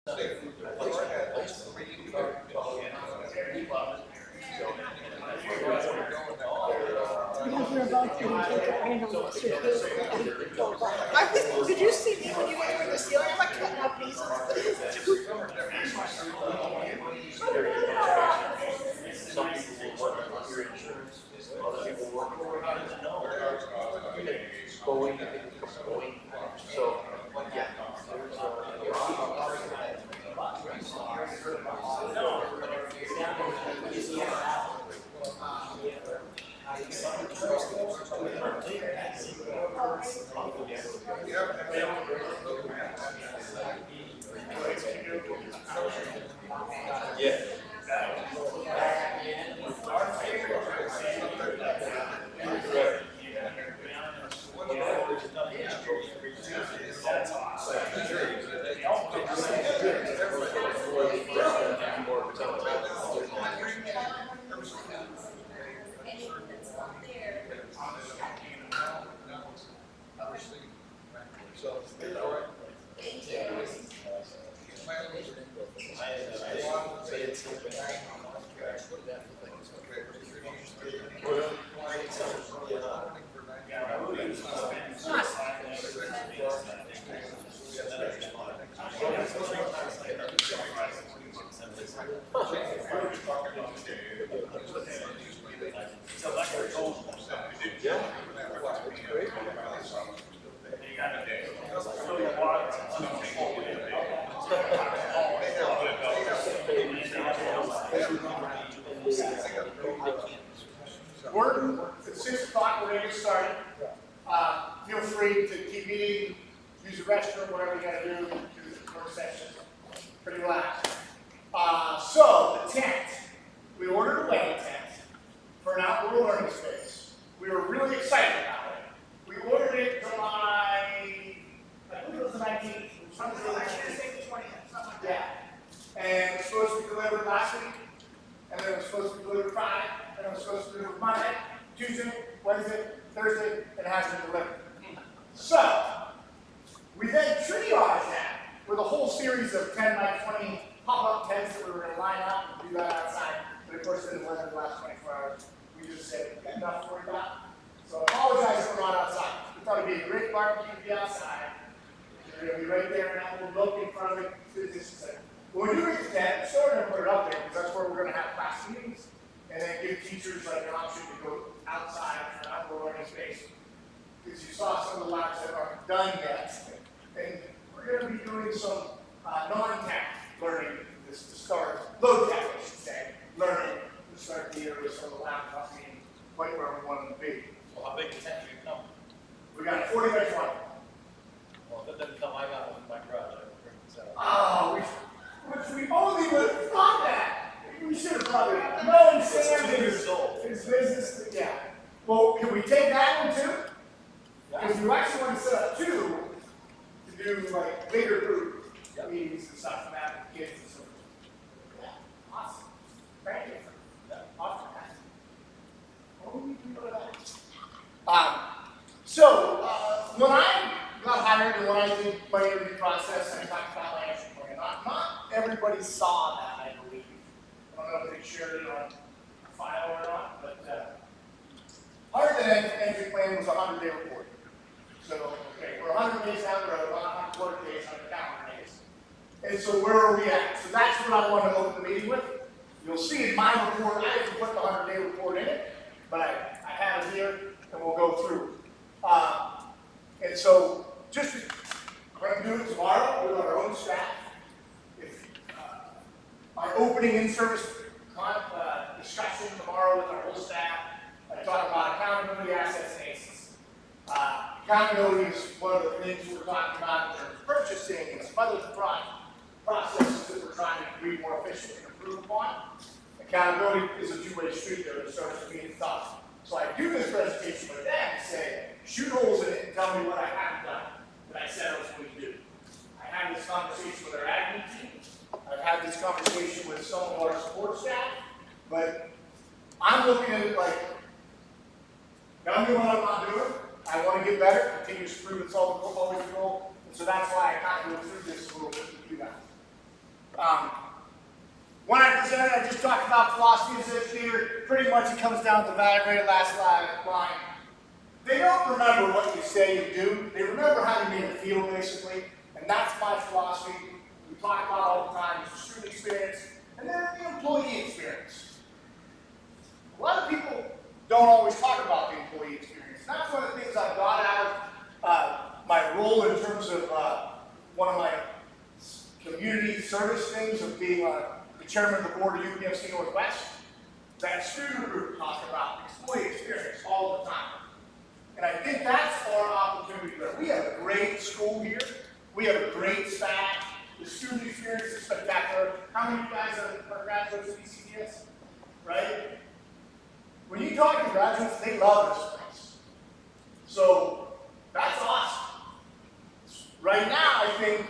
Did you see me when you went over the ceiling? I'm like cutting up pieces. Some people work on your insurance, other people work on going. So, yeah, yeah. It's 6 o'clock, we're ready to get started. Feel free to keep eating, use the restroom, whatever you gotta do the work session. Pretty relaxed. So, the tent. We ordered a wedding tent for an outdoor learning space. We were really excited about it. We ordered it July, I believe it was the 19th. Something like that. Yeah. And it was supposed to be delivered last week, and then it was supposed to be delivered Friday, and it was supposed to be delivered Monday, Tuesday, Wednesday, Thursday, and it hasn't been delivered. So, we then triaged that with a whole series of 10 by 20 pop-up tents that we were going to line up and do that outside. But of course, it didn't deliver the last 24 hours. We just said, we got enough to worry about. So I apologize for not outside. We thought it'd be a great barbecue to be outside. We're going to be right there in that little boat in front of it. When we do get the tent, we're still going to put it up there because that's where we're going to have class meetings. And then give teachers like an option to go outside for an outdoor learning space. Because you saw some of the labs that aren't done yet. And we're going to be doing some non-tech learning to start, low-tech, I should say, learning to start the year with some of the labs not being quite where we want them to be. Well, how big a tent do you come? We got a 40 by 20. Well, if it doesn't come, I got one in my garage. I will bring this out. Oh, we only would have thought that. We should have probably known Sam his business. Yeah. Well, can we take that one too? Because we actually want to set up 2 to do like bigger group meetings and stuff and that with kids and so forth. Yeah. Awesome. Thank you. Awesome. What do we do for that? When I got hired and when I did my interview process, I talked about my action plan. Not everybody saw that, I believe. I don't know if they shared it on a file or not, but part of the entry plan was a 100-day report. So, okay, we're 100 days down the road, not 140 days, 100 calendar days. And so where are we at? So that's what I want to open the meeting with. You'll see in my report, I didn't put the 100-day report in it, but I have it here, and we'll go through. And so, we're going to do it tomorrow with our own staff. Our opening in-service discussion tomorrow with our whole staff. I talk about accountability, assets, and ACEs. Accountability is one of the things we're talking about in terms of purchasing and some other processes that we're trying to be more efficient and improve upon. Accountability is a two-way street there. It starts to be tough. So I do this presentation with them and say, shoot holes in it and tell me what I haven't done that I said I was going to do. I had this conversation with our admin team. I've had this conversation with some of our support staff, but I'm looking at it like, I'm doing what I'm not doing. I want to get better, continue to improve. It's always the goal. And so that's why I kind of go through this a little bit with you guys. When I presented, I just talked about philosophy as an educator. Pretty much it comes down to the very last line. They don't remember what you say you do. They remember how you make them feel, basically. And that's my philosophy. We talk about all the time. It's the student experience, and then the employee experience. A lot of people don't always talk about the employee experience. And that's one of the things I got out of my role in terms of one of my community service things of being the chairman of the board of UPMC Northwest. That student group talks about employee experience all the time. And I think that's our opportunity there. We have a great school here. We have a great staff. The student experience is spectacular. How many of you guys are graduates of ECTS? Right? When you talk to graduates, they love this place. So that's awesome. Right now, I think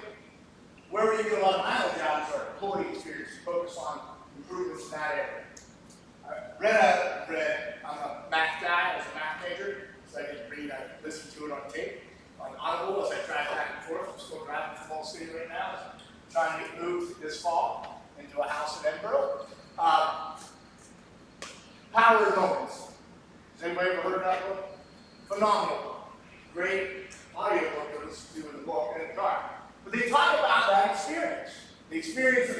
where we get a lot of mileage out is our employee experience, focus on improvements in that area. I'm a math guy, I was a math major, so I get to read, I listen to it on tape, on Audible as I drive back and forth. I'm still driving from Fall City right now, trying to get moved this fall into a house in Edinburgh. Power of Moments. Has anybody ever heard that book? Phenomenal book. Great audio book that was doing the book in the car. But they talk about that experience. The experience of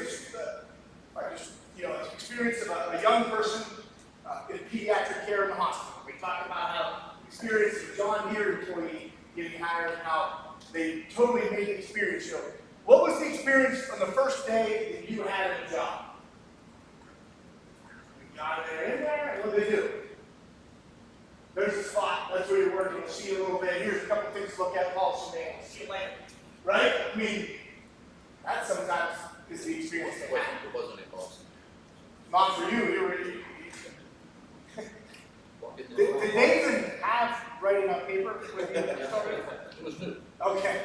experience of a young person in pediatric care in the hospital. We talk about how the experience of a John Deere employee getting hired and how they totally made the experience show. What was the experience from the first day that you had a job? We got there in there, and what did they do? There's a spot, that's where you're working, we'll see you a little bit. Here's a couple things to look at, call some names, see you later. Right? I mean, that sometimes is the experience they have. It wasn't a policy. Not for you, did they even have writing on paper with you? It was new. Okay.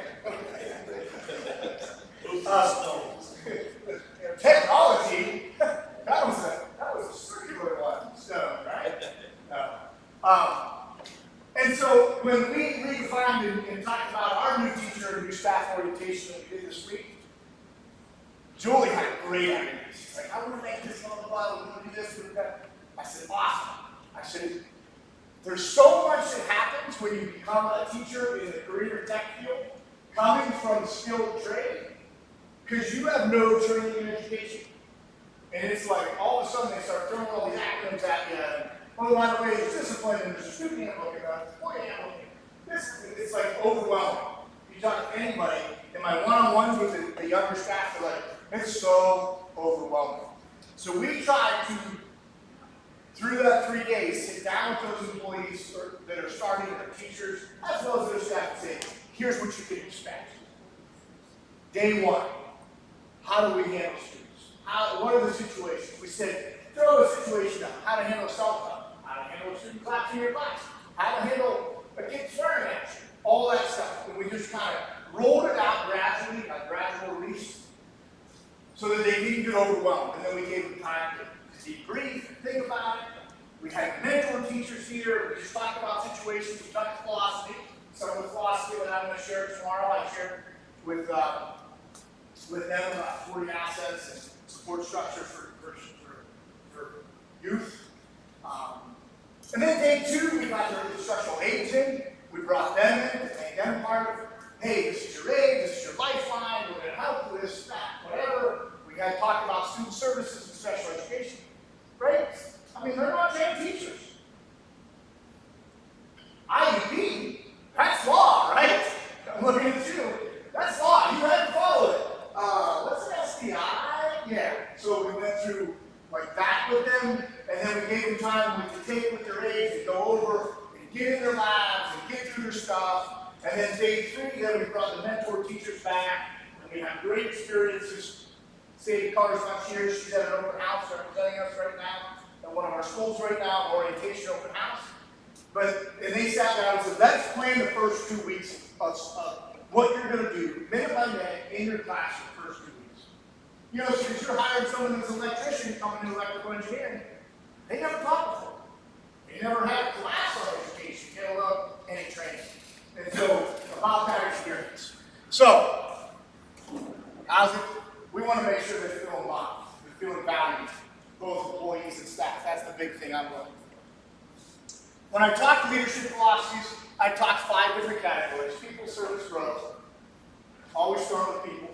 Technology, that was a circular one, so, right? And so when we redefined and talked about our new teacher and new staff orientation that we did this week, Julie had great ideas. She's like, I want to make this, blah, blah, blah, we want to do this, we want to do that. I said, awesome. I said, there's so much that happens when you become a teacher in the career tech field, coming from skilled trade, because you have no training in education. And it's like, all of a sudden they start throwing all these acronyms at you, and, oh, by the way, there's discipline, and there's a student handbook, and there's a employee handbook. It's like overwhelming. You talk to anybody, in my one-on-ones with the younger staff, they're like, it's so overwhelming. So we tried to, through that 3 days, sit down with those employees that are starting, their teachers, as well as their staff, and say, here's what you can expect. Day one, how do we handle students? What are the situations? We said, throw a situation out. How to handle a cell phone. How to handle a student collapsing your class. How to handle a kid swearing at you. All that stuff. And we just kind of rolled it out gradually, a gradual release, so that they didn't get overwhelmed. And then we gave them time to debrief and think about it. We had mentor teachers here. We just talked about situations. We talked philosophy. Some of the philosophy that I'm going to share tomorrow, I shared with them about 40 assets and support structure for youth. And then day two, we got the instructional aides in. We brought them in to make them part of, hey, this is your aid, this is your lifeline, we're going to help with this, that, whatever. We had talked about student services and special education. Great. I mean, they're not trained teachers. IUP, that's law, right? I'm looking at you. That's law. You had to follow it. What's an SDI? Yeah. So we went through like that with them, and then we gave them time to take with their aides and go over and get in their labs and get through their stuff. And then day three, then we brought the mentor teachers back, and we had great experiences. Sadie Carter's not here. She's at an open house representing us right now at one of our schools right now, orientation open house. And they sat down and said, let's plan the first 2 weeks of what you're going to do, minute by minute, in your class for the first 2 weeks. You know, since you're hiring someone who's an electrician coming to electrical engineering, they never taught before. They never had a class on education, they don't know any training. And so, about that experience. So, we want to make sure that When I talk leadership philosophies, I talk 5 different categories. People, service, growth. Always start with people.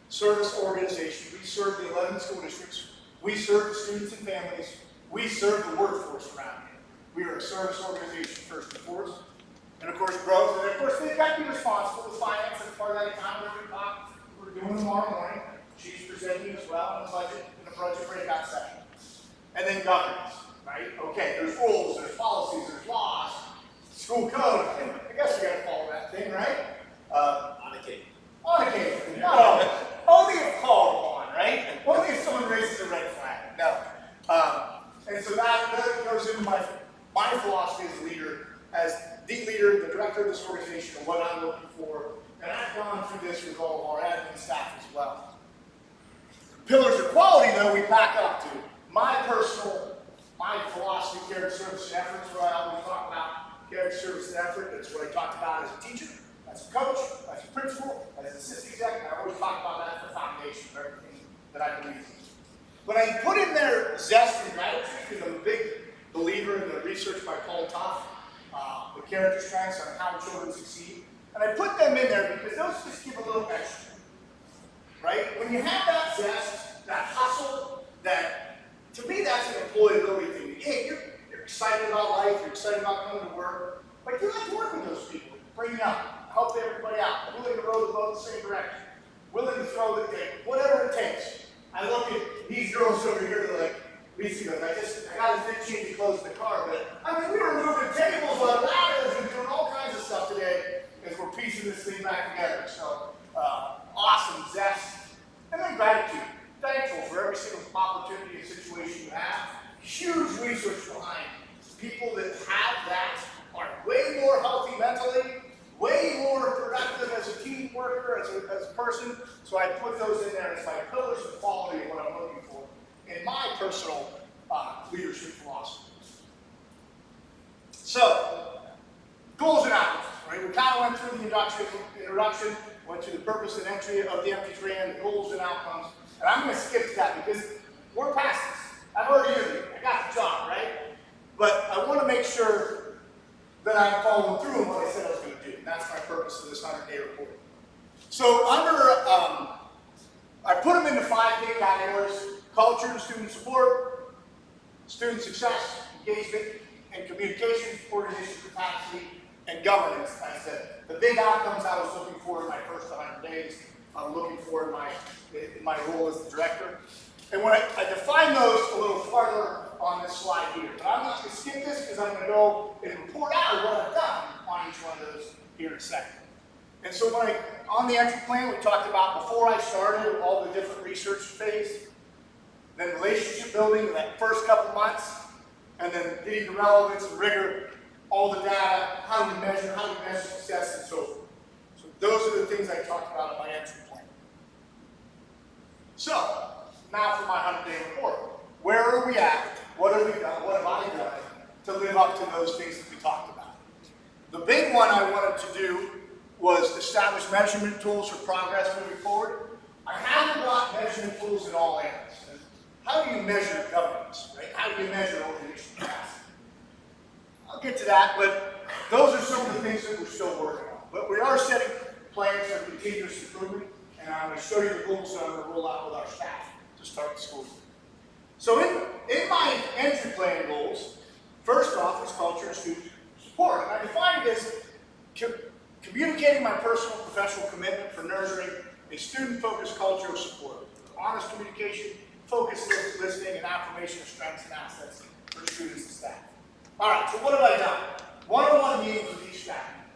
Service organization. We serve the 11 school districts. We serve the students and families. We serve the workforce around here. We are a service organization first and foremost. And of course, growth. And of course, they've got to be responsible with finance as part of that accountability talk we're doing tomorrow morning. She's presenting as well in a budget breakout session. And then governance, right? Okay, there's rules, there's policies, there's laws, school code. I guess we got to follow that thing, right? On occasion. On occasion. No. Only if called upon, right? Only if someone raises a red flag. No. And so that goes into my philosophy as a leader, as the leader, the director of this organization, and what I'm looking for. And I've gone through this with all of our admin staff as well. Pillars of quality, though, we back up to my philosophy, character, service, and effort. Is what I always talk about. Character, service, and effort. That's what I talked about as a teacher, as a coach, as a principal, as an assistant executive. I always talk about that as the foundation of everything that I believe in. When I put in there zest and gratitude, because I'm a big believer in the research by Paul Tough, the character strengths on how children succeed, and I put them in there because those just give a little extra. Right? When you have that zest, that hustle, to me that's an employability thing. Hey, you're excited about life, you're excited about coming to work, but you like to work with those people, bring them up, help everybody out, willing to row the boat the same direction, willing to throw the thing, whatever it takes. I look at these girls over here, they're like, Lisa goes, I got to change the clothes in the car, but I mean, we were moving tables on ladders and doing all kinds of stuff today as we're piecing this thing back together. So, awesome zest. And then gratitude. Thankful for every single opportunity and situation you have. Huge research behind people that have that are way more healthy mentally, way more productive as a team worker, as a person. So I put those in there as my pillars of quality of what I'm looking for in my personal leadership philosophy. So, goals and outcomes, right? We kind of went through the introduction, went to the purpose and entry of the empty brand, the goals and outcomes, and I'm going to skip that because we're past this. I've already interviewed, I got the job, right? But I want to make sure that I'm following through on what I said I was going to do, and that's my purpose of this 100-day report. So I put them into 5 big categories: culture and student support, student success, engagement, and communication, organization capacity, and governance. I said the big outcomes I was looking for in my first 100 days, I'm looking for in my role as the director. And when I define those a little farther on this slide here, but I'm not going to skip this because I'm going to go and report out what I've done on each one of those here in a second. And so on the entry plan, we talked about before I started all the different research phase, then relationship building in that first couple months, and then getting the relevance and rigor, all the data, how do we measure success, and so forth. So those are the things I talked about in my entry plan. So, now for my 100-day report. Where are we at? What have we done? What have I done to live up to those things that we talked about? The big one I wanted to do was establish measurement tools for progress moving forward. I haven't got measurement tools in all areas. How do you measure governance, right? How do you measure organizational capacity? I'll get to that, but those are some of the things that we're still working on. But we are setting plans for continuous improvement, and I'm going to show you the goals that I'm going to roll out with our staff to start the school year. So in my entry plan goals, first off is culture and student support. And I defined it as communicating my personal and professional commitment for nurturing a student-focused culture of support, honest communication, focused listening, and affirmation of strengths and assets for students and staff. All right, so what have I done? One-on-one meetings with each staff member.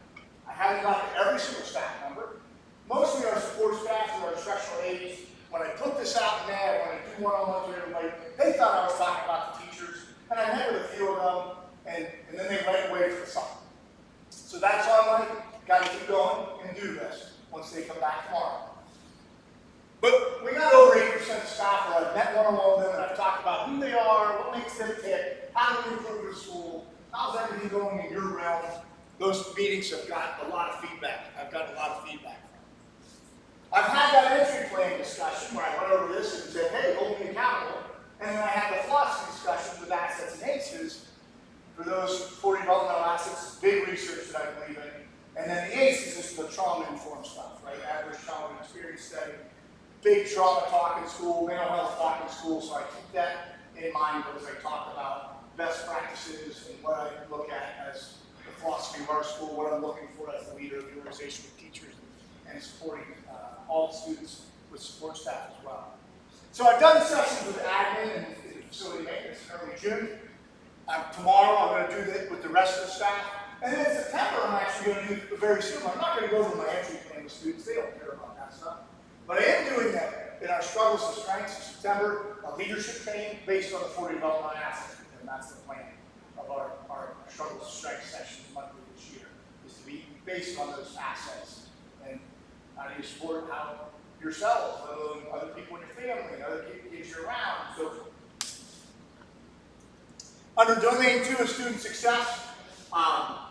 I haven't got to every single staff member. Mostly our support staff and our instructional aides. When I put this out in May, when I do one-on-ones with everybody, they thought I was talking about the teachers, and I met with a few of them, and then they went away for the summer. So that's on my got to keep going and do this once they come back tomorrow. But we got over 80% of staff where I've met one-on-one with them, and I've talked about who they are, what makes them tick, how do we improve the school, how's everything going in your realm. Those meetings have got a lot of feedback. I've got a lot of feedback from. I've had that entry plan discussion where I went over this and said, hey, hold me accountable. And then I had the philosophy discussion with assets and aces for those 40 developmental assets, big research that I believe in. And then the ACE is just the trauma-informed stuff, right? Average trauma experience study, big trauma talk in school, mental health talk in school, so I keep that in mind as I talk about best practices and what I look at as the philosophy of our school, what I'm looking for as the leader of the organization with teachers and supporting all the students with support staff as well. So I've done sessions with admin and facility maintenance in early June. Tomorrow I'm going to do that with the rest of the staff. And then in September I'm actually going to do very similar. I'm not going to go over my entry plan with students. They don't care about that stuff. But I am doing that in our struggles and strengths in September, a leadership training based on the 40 development assets. And that's the plan of our struggles and strengths sessions monthly this year, is to be based on those assets. And how do you support yourselves, let alone other people in your family, other kids you're around, and so forth. Under Domain 2 of Student Success, I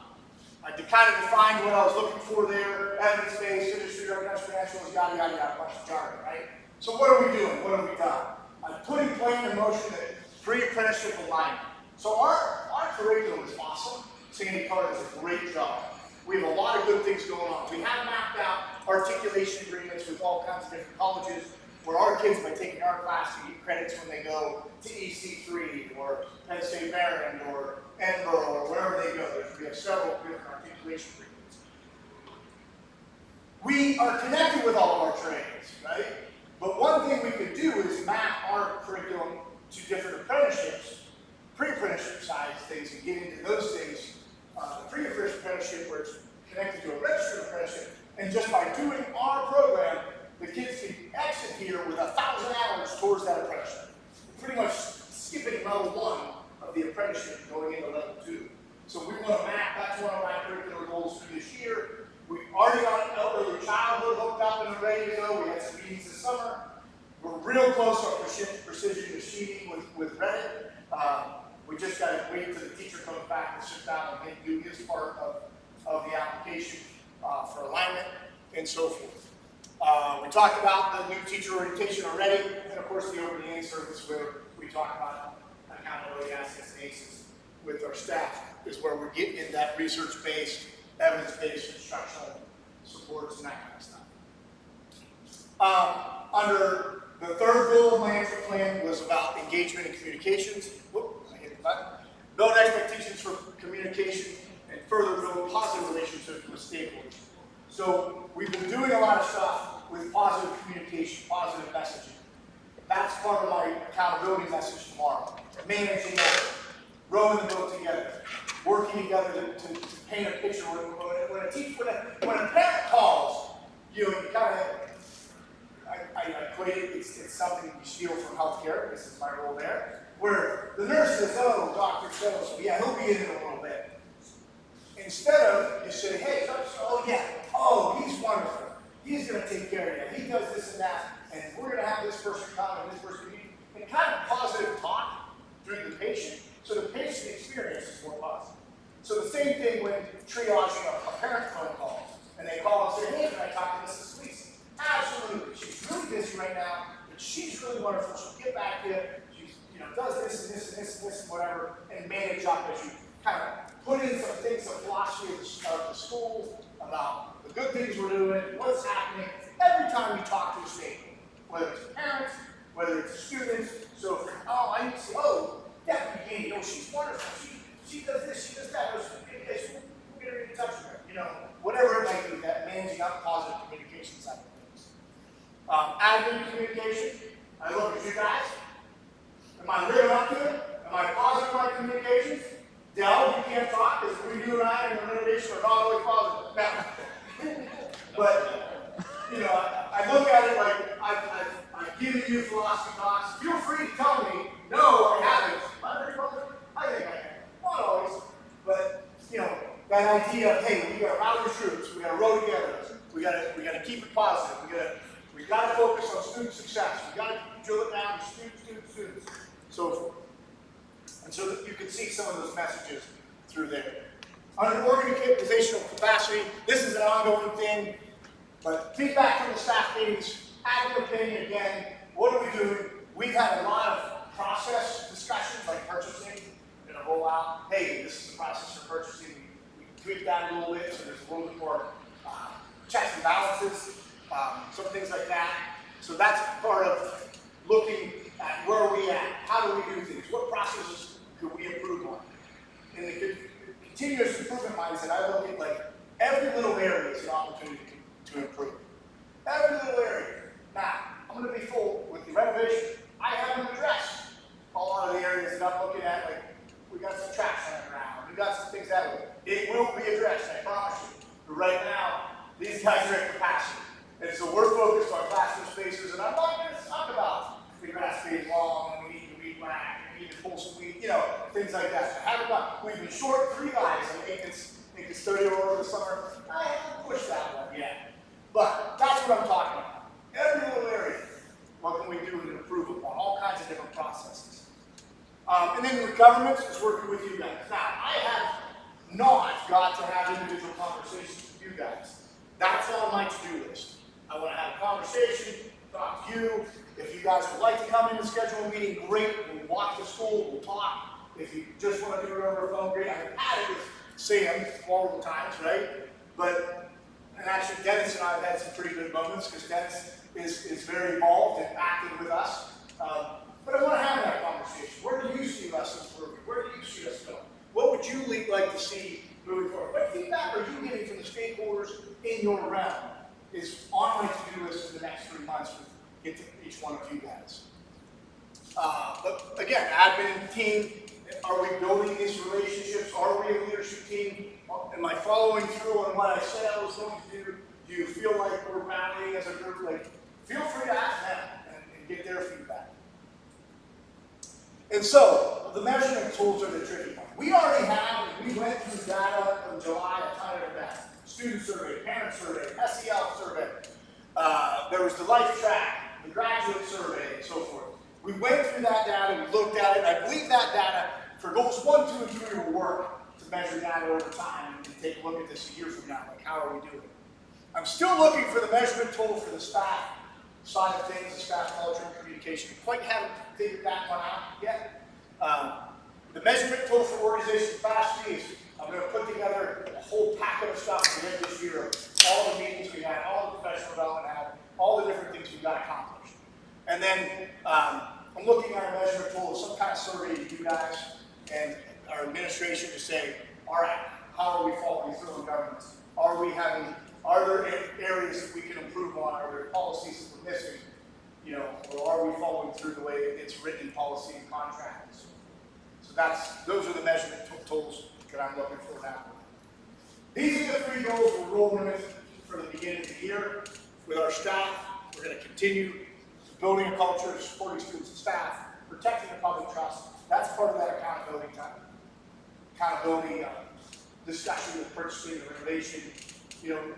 kind of defined what I was looking for there, evidence-based, industry-recognized credentials, yada, yada, yada, a bunch of jargon, right? So what are we doing? What have we done? I'm putting plan in motion that pre-apprenticeship alignment. So our curriculum is awesome. Sandy Carter does a great job. We have a lot of good things going on. We have mapped out articulation agreements with all kinds of different colleges where our kids, by taking our class, can get credits when they go to EC3 or Penn State Maryland or Edinburgh or wherever they go. We have several different articulation agreements. We are connected with all of our trades, right? But one thing we could do is map our curriculum to different apprenticeships, pre-apprenticeship size things, and get into those things. The pre-apprenticeship where it's connected to a registered apprenticeship, and just by doing our program, the kids can exit here with 1,000 hours towards that apprenticeship. Pretty much skipping level 1 of the apprenticeship going into level 2. So we want to map, that's one of my curricular goals for this year. We've already got early childhood hooked up and ready to go. We had some meetings this summer. We're real close on precision machining with Reddit. We just got to wait until the teacher comes back and sit down and do his part of the application for alignment and so forth. We talked about the new teacher orientation already, and of course the open EA service where we talk about accountability assets and ACEs with our staff is where we're getting in that research-based, evidence-based instructional supports and that kind of stuff. Under the third goal of my entry plan was about engagement and communications. Whoop, I hit the button. Build expectations for communication and further build positive relationships with stakeholders. So we've been doing a lot of stuff with positive communication, positive messaging. That's part of my accountability message tomorrow. Managing that, rowing the boat together, working together to paint a picture. When a parent calls, you kind of, I equate it, it's something you steal from healthcare, this is my role there, where the nurse says, oh, Dr. So, yeah, he'll be in it a little bit. Instead of, you say, hey, oh yeah, oh, he's wonderful. He's going to take care of you. He does this and that, and we're going to have this person come and this person meet. And kind of positive talk during the patient, so the patient experience is more positive. So the same thing when triaging a parent phone call, and they call and say, hey, can I talk to Mrs. Sweets? Absolutely. She's really busy right now, but she's really wonderful. She'll get back to you. She does this and this and this and this and whatever, and manage up as you kind of put in some things, some philosophy of the school about the good things we're doing, what's happening. Every time you talk to a stakeholder, whether it's parents, whether it's students, so oh, I need to say, oh, Deputy Gaines, oh, she's wonderful. She does this, she does that. We'll get her in touch with her. Whatever it might be, that managing up positive communication side of things. Admin communication. I look at you guys. Am I living up to it? Am I positive in my communications? Dell, you can't talk because we you and I in the renovation are not always positive. But, I look at it like I've given you philosophy talks. Feel free to tell me, no, I haven't. Am I very positive? I think I am. Not always. But, that idea of, hey, we got to rally the troops, we got to row together, we got to keep it positive, we got to focus on student success, we got to drill it down to students, so forth. And so that you can see some of those messages through there. Under organizational capacity, this is an ongoing thing, but feedback from the staff meetings, have an opinion again, what are we doing? We've had a lot of process discussions like purchasing, gonna roll out, hey, this is the process for purchasing. We tweak that a little bit so there's a little bit more checks and balances, some things like that. So that's part of looking at where are we at, how do we do things, what processes could we improve on. In the continuous improvement mindset, I look at like every little area is an opportunity to improve. Every little area. Now, I'm going to be full with the renovation. I haven't addressed a lot of the areas that I'm looking at, like we got some trash on the ground, we got some things that way. It will be addressed, I promise you. But right now, these guys are at capacity. And so we're focused on classroom spaces, and I'm not going to talk about the grass being long, and we need to weed whack, and we need to pull some weed, things like that. I haven't done. We've been short 3 guys in maintenance and custodial over the summer. I haven't pushed that one yet. But that's what I'm talking about. Every little area, what can we do to improve upon all kinds of different processes. And then with governments, it's working with you guys. Now, I have not got to have individual conversations with you guys. That's on my to-do list. I want to have a conversation, talk to you. If you guys would like to come in and schedule a meeting, great. We'll walk the school, we'll talk. If you just want to do it over the phone, great. I've had it with Sam multiple times, right? And actually Dennis and I have had some pretty good moments because Dennis is very involved and active with us. But I want to have that conversation. Where do you see us improving? Where do you see us going? What would you like to see moving forward? What feedback are you getting from the stakeholders in your realm? Is on my to-do list for the next 3 months to get to each one of you guys. But again, admin team, are we building these relationships? Are we a leadership team? Am I following through on what I said I was going to do? Do you feel like we're rallying as a group? Feel free to ask them and get their feedback. And so, the measurement tools are the tricky one. We already have, we went through data from July, a ton of that. Student survey, parent survey, SEL survey. There was the life track, the graduate survey, and so forth. We went through that data, we looked at it, and I believe that data for goals 1, 2, and 3 will work to measure data over time and take a look at this a year from now, like how are we doing? I'm still looking for the measurement tool for the staff side of things, the staff culture and communication. Quite haven't figured that one out yet. The measurement tool for organization capacity is I'm going to put together a whole packet of stuff at the end of this year of all the meetings we had, all the professional development we had, all the different things we got accomplished. And then I'm looking at a measurement tool, some kind of survey to you guys and our administration to say, all right, how are we following through in governance? Are there areas that we can improve on? Are there policies that we're missing? Or are we following through the way it's written in policy and contracts? So those are the measurement tools that I'm looking for now. These are the 3 goals we're rolling with for the beginning of the year. With our staff, we're going to continue building a culture of supporting students and staff, protecting the public trust. That's part of that accountability discussion with purchasing and renovation.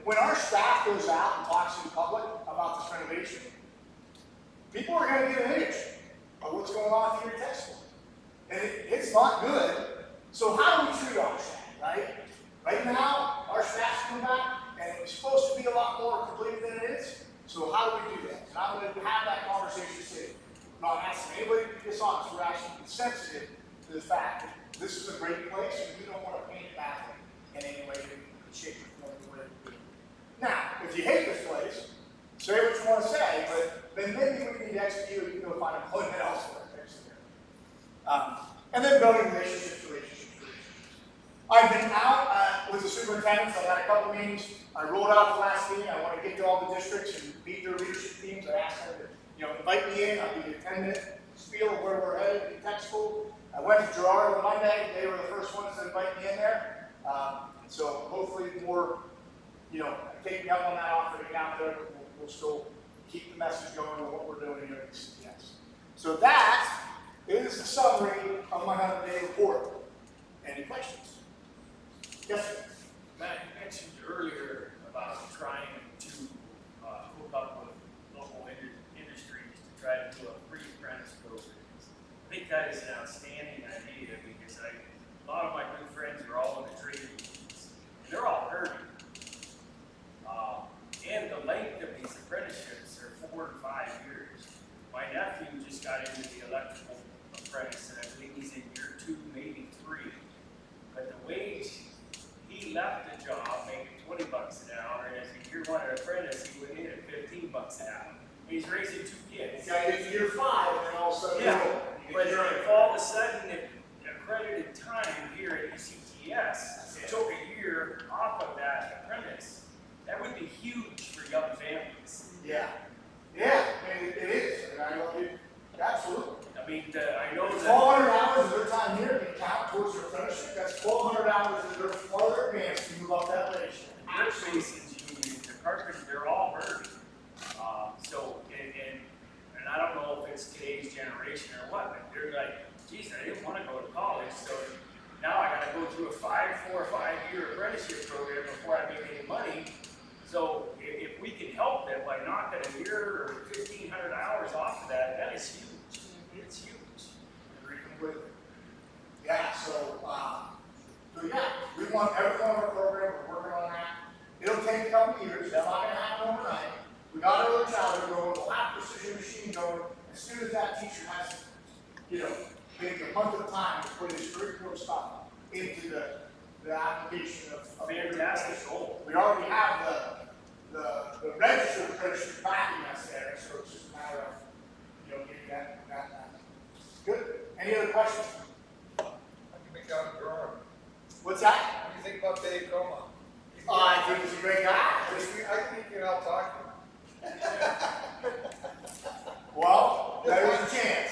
When our staff goes out and talks to the public about this renovation, people are going to get an image of what's going on through your textbook. And it's not good. So how do we treat our staff, right? Right now, our staff's come back, and it's supposed to be a lot more complete than it is. So how do we do that? And I'm going to have that conversation today. I'm not asking anybody to be dishonest. We're actually sensitive to the fact that this is a great place, and we don't want to paint it badly in any way, shape, or form. Now, if you hate this place, say what you want to say, but then maybe we need to execute and you can go find employment elsewhere. And then building relationships. I've been out with the superintendents. I've had a couple meetings. I rolled out the last meeting. I want to get to all the districts and meet their leadership teams. I asked them to invite me in. I'll give you a 10-minute spiel of where we're headed in tech school. I went to Gerard on Monday. They were the first ones to invite me in there. So hopefully more, take me up on that offer to get out there. We'll still keep the message going on what we're doing here at ECTS. So that is the summary of my 100-day report. Any questions? Yes, sir. Matt, you mentioned earlier about trying to hook up with local industries to try to do a free apprentice program. I think that is an outstanding idea because a lot of my good friends are all in the trade unions, and they're all hurting. And the length of these apprenticeships are 4 to 5 years. My nephew just got into the electrical apprentice, and I believe he's in year 2, maybe 3. left the job making $20 an hour, and as a year one apprentice, he went in at $15 an hour. He's raising 2 kids. You gotta get to year 5, and then all of a sudden, Yeah, you but get your if all of a sudden, if accredited time here at ECTS took a year off of that apprentice, that would be huge for young families. Yeah, yeah, and it is, and I love it, absolutely. I mean, I know that. 1,200 hours of their time here can count towards their apprenticeship. That's 1,200 hours of their farther advanced to move up that ratio. Aerospace engineers, the carpenters, they're all hurting. So, and I don't know if it's today's generation or what, but they're like, geez, I didn't want to go to college, so now I got to go through a 4 or 5 year apprenticeship program before I make any money. So if we can help them by knocking a year or 1,500 hours off of that, that is huge. It's huge. Agree completely. Yeah, so yeah, we want everyone in our program, we're working on that. It'll take a couple years, that's not gonna happen overnight. We got our early childhood going, we'll have precision machine going, as soon as that teacher has, maybe a month of time to put his curriculum stuff into the application of Fantastic goal. We already have the registered apprenticeship backing us there, so it's just a matter of, getting that. Good. Any other questions? How do you make out a drawing? What's that? What do you think about Dave Coma? I think he's a great guy. I think you're out talking. Well, there's a chance.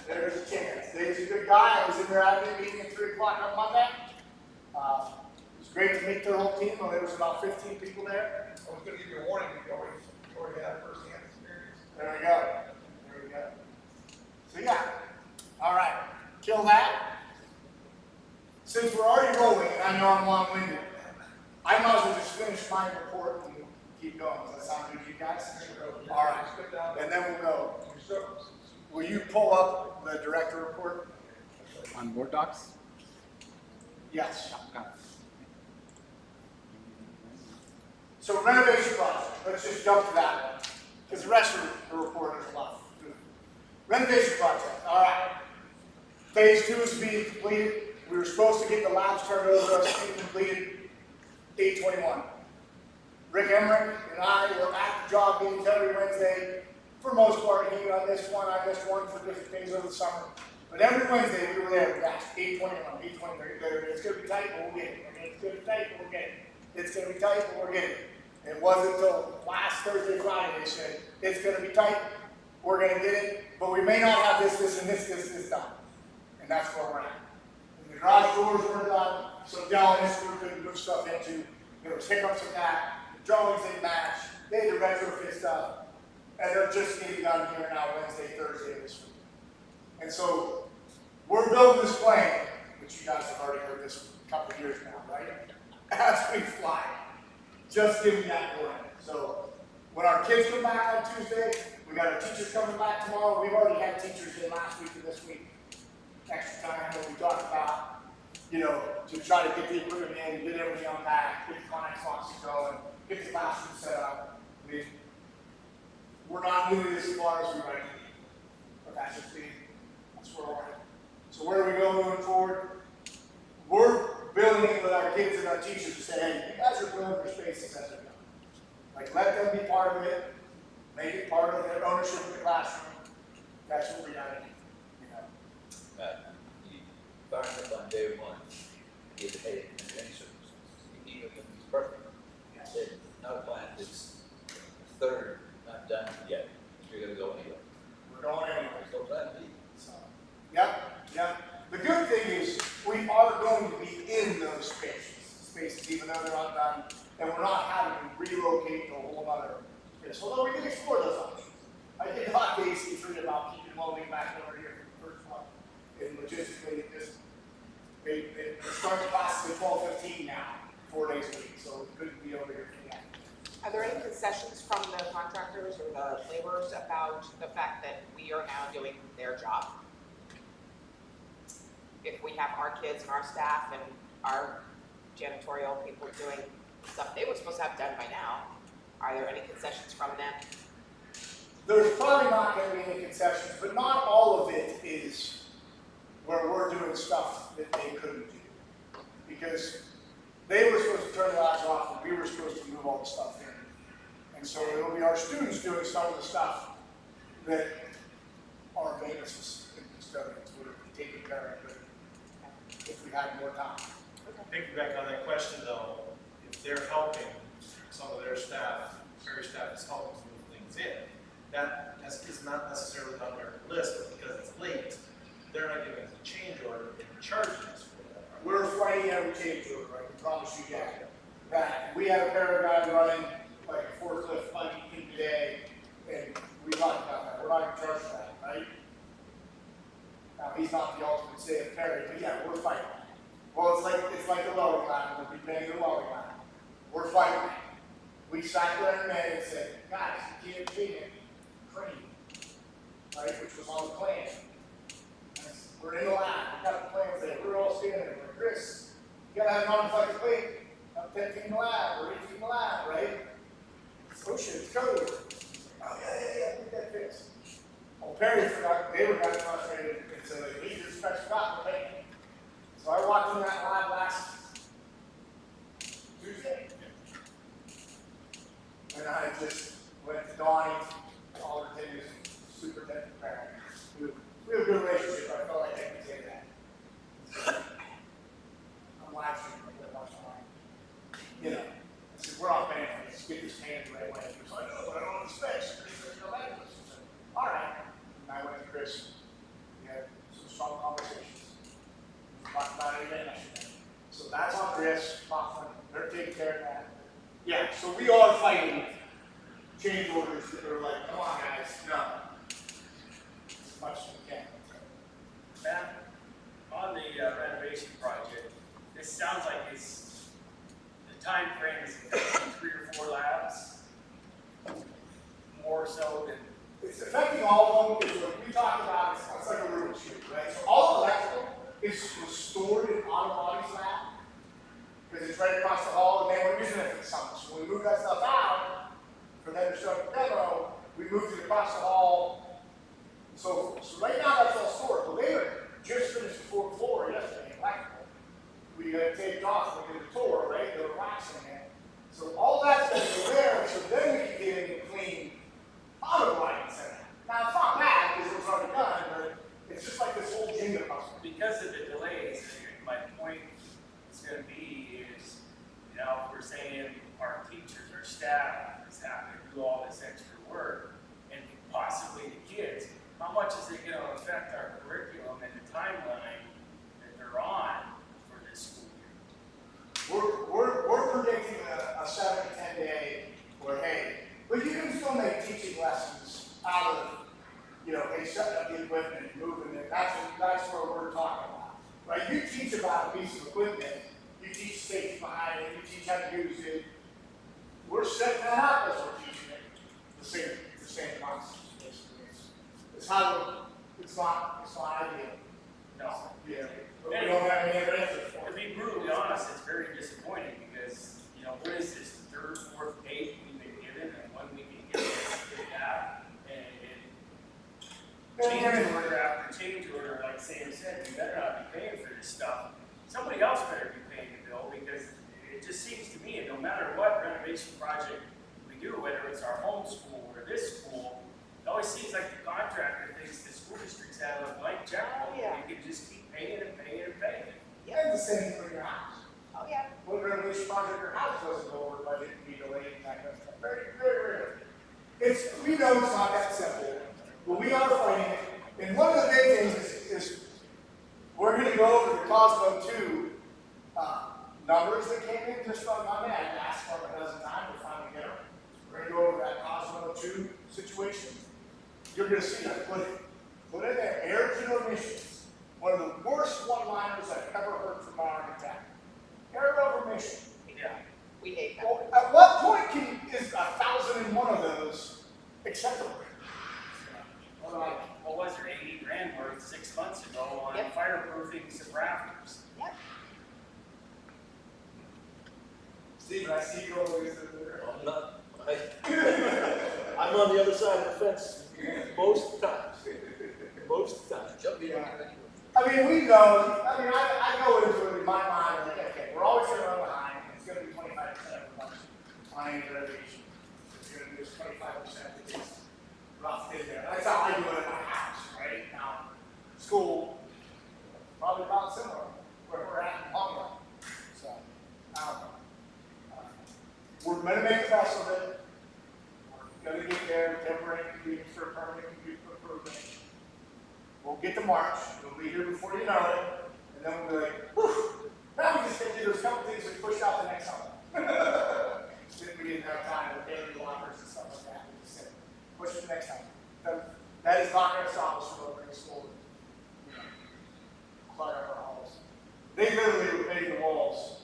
There's a chance. Dave's a good guy. I was in their admin meeting at 3 o'clock on Monday. It was great to meet their whole team. There was about 15 people there. I was going to give you a warning, but you already had first-hand experience. There we go. There we go. So yeah. All right. Kill that. Since we're already rolling, and I know I'm long-winded, I might as well just finish my report and keep going. Does that sound good to you guys? All right. And then we'll go. Will you pull up the director report? On board docs? Yes. Got it. So renovation project, let's just jump to that one, because the rest of the report is a lot. Renovation project, all right. Phase 2 is being completed. We were supposed to get the labs turned over to us, being completed 8/21. Rick Emmerich and I were at the job meetings every Wednesday. For the most part, he missed one, I missed one for different things over the summer. But every Wednesday we were there, we got 8/21, 8/20, it's going to be tight, but we'll get it. It's going to be tight, but we'll get it. It's going to be tight, but we're getting it. It wasn't until last Thursday, Friday, they said, it's going to be tight, we're going to get it, but we may not have this, and this done. And that's where we're at. And the garage doors were done, so Dell and his group couldn't move stuff into. There was hiccups with that, the drawings didn't match, they had to retrofit stuff, and they're just getting done here now Wednesday, Thursday this week. And so, we're building this plane, which you guys have already heard this for a couple of years now, right? As we fly. Just give me that warning. So when our kids come back on Tuesday, we got our teachers coming back tomorrow. We've already had teachers in last week and this week. Extra time when we talked about, to try to get the equipment in, get everything unpacked, get the client slots going, get the classroom set up. I mean, we're not moving as far as we might need. But that's where we're at. So where do we go moving forward? We're building it with our kids and our teachers to say, hey, you guys are building your spaces as we go. Like, let them be part of it, make it part of their ownership of the classroom. That's what we gotta do. You find up on day one, give it in any circumstances. Even if it's perfect. It's not a plan, it's third, not done yet. You're gonna go anyway. We're going anyway. So plan B. So, yeah. The good thing is we are going to be in those spaces, even though they're not done, and we're not having to relocate to a whole other space. Although we did explore those options. I did talk to AC3 about keeping loading back over here for the first one. And logistically, they start classes at 12:15 now, 4 days a week, so it couldn't be over here for that. Are there any concessions from the contractors or the laborers about the fact that we are now doing their job? If we have our kids and our staff and our janitorial people doing stuff they were supposed to have done by now, are there any concessions from them? There's probably not going to be any concessions, but not all of it is where we're doing stuff that they couldn't do. Because they were supposed to turn the lights off, and we were supposed to move all the stuff in. And so it'll be our students doing some of the stuff that our maintenance custodians would have taken care of if we had more time. Piggyback on that question though, if they're helping some of their staff, Perry staff is helping move things in, that is not necessarily on their list, but because it's late, they're not giving us a change order and charging us for that. We're fighting every change order, right? I promise you that. We had a pair of guys running like a forklift buggy in today, and we talked about that. We're not gonna charge for that, right? Now, he's not the ultimate say of Perry, but yeah, we're fighting. Well, it's like the lowering line, we'll be paying the lowering line. We're fighting. We sat there in May and said, guys, you can't change it, cream, right, which was on the plan. And we're in the lab, we got the plans there, we're all standing there, like, Chris, you gotta have non-reflective plate, have 10 feet in the lab, or 8 feet in the lab, right? Oh shit, it's code. Oh yeah, get that fixed. Well, Perry forgot, they were kind of frustrated, and so they needed to special got the plane. So I walked in that lab last Tuesday. And I just went to Donnie, all the things, superintendent Perry. We have a good relationship, I felt like I could say that. I'm laughing at that much time. You know, I said, we're all paying for this, get this hand the right way. He was like, oh, I don't have the specs. All right. And I went to Chris. We had some strong conversations. Talked about it again yesterday. So that's on Chris, Hoffman. They're taking care of that. Yeah, so we are fighting change orders that are like, come on guys, no. As much as we can. Matt, on the renovation project, this sounds like the time frame is 3 or 4 labs, more so than. It's affecting all of them, because what we talked about, it's like a Rubik's Cube, right? So all electrical was stored in auto body's lab, because it's right across the hall, and they were using it for the summer. So when we moved that stuff out, for them to start the demo, we moved it across the hall, and so forth. So right now that's all stored. Well, they were just finished the 4th floor yesterday, electrical. We taped off, we did the tour, right? They were waxing it. So all that's going to go there, so then we can get in and clean auto lights. Now it's not bad, because it was already done, but it's just like this whole Jenga puzzle. Because of the delays, my point is going to be is, you know, if we're saying our teachers, our staff is having to do all this extra work, and possibly the kids, how much is it going to affect our curriculum and the timeline that they're on for this school year? We're predicting a 7 to 10 day where, hey, but you can still make teaching lessons out of, you know, hey, setting up the equipment and moving it. That's what we're talking about, right? You teach about a piece of equipment, you teach safety behind it, you teach how to use it. We're setting that up as we're teaching it. The same concept, basically. It's how it's not ideal. No. Yeah. But we don't have any other answers for To it. be brutally honest, it's very disappointing because, you know, what is this, the 3rd, 4th date we've been given, and when we can get this, get that, and change order after change order, like Sam said, we better not be paying for this stuff. Somebody else better be paying the bill, because it just seems to me, no matter what renovation project we do, whether it's our home school or this school, it always seems like the contractor thinks the school districts have a blank checkbook, Oh, yeah. and you can just keep paying and paying and paying. And the same for your house. Oh, yeah. What renovation project your house doesn't go over budget and be delayed and that kind of stuff. Very, very rare. We know it's not that simple, but we are fighting it. And one of the big things is we're going to go over the Cosmo 2 numbers that came in just from Monday. I asked for them a dozen times to finally get them. We're going to go over that Cosmo 2 situation. You're going to see that. Put in there, air to emissions. One of the worst one-liners I've ever heard from my architect. Air over emission. Yeah. We hate that. Well, at what point is 1,001 of those acceptable? What was there, 80 grand worth 6 months ago on Yep. fireproofing some rafters? Yep. Steve, I see you always there. I'm not, I'm on the other side of the fence most times. Most times. I mean, we know, I go into it in my mind, like, okay, we're always going to run behind. reduction on any renovation. If you're gonna do this 25%, it's rough in there. That's how I do it in my house, right? Now, school, probably about similar, where we're at in Palmer. So, I don't know. We're gonna make the best of it. We're gonna get there, temporary convenience for permanent convenience for improvement. We'll get to March, we'll be here before you know it, and then we'll be like, whew, now we just get to do those couple things we push out the next summer. Then we didn't have time with daily lockers and stuff like that, we just said, push it to next time. That is not gonna stop us from opening school, you know, clog up our halls. They literally were painting the walls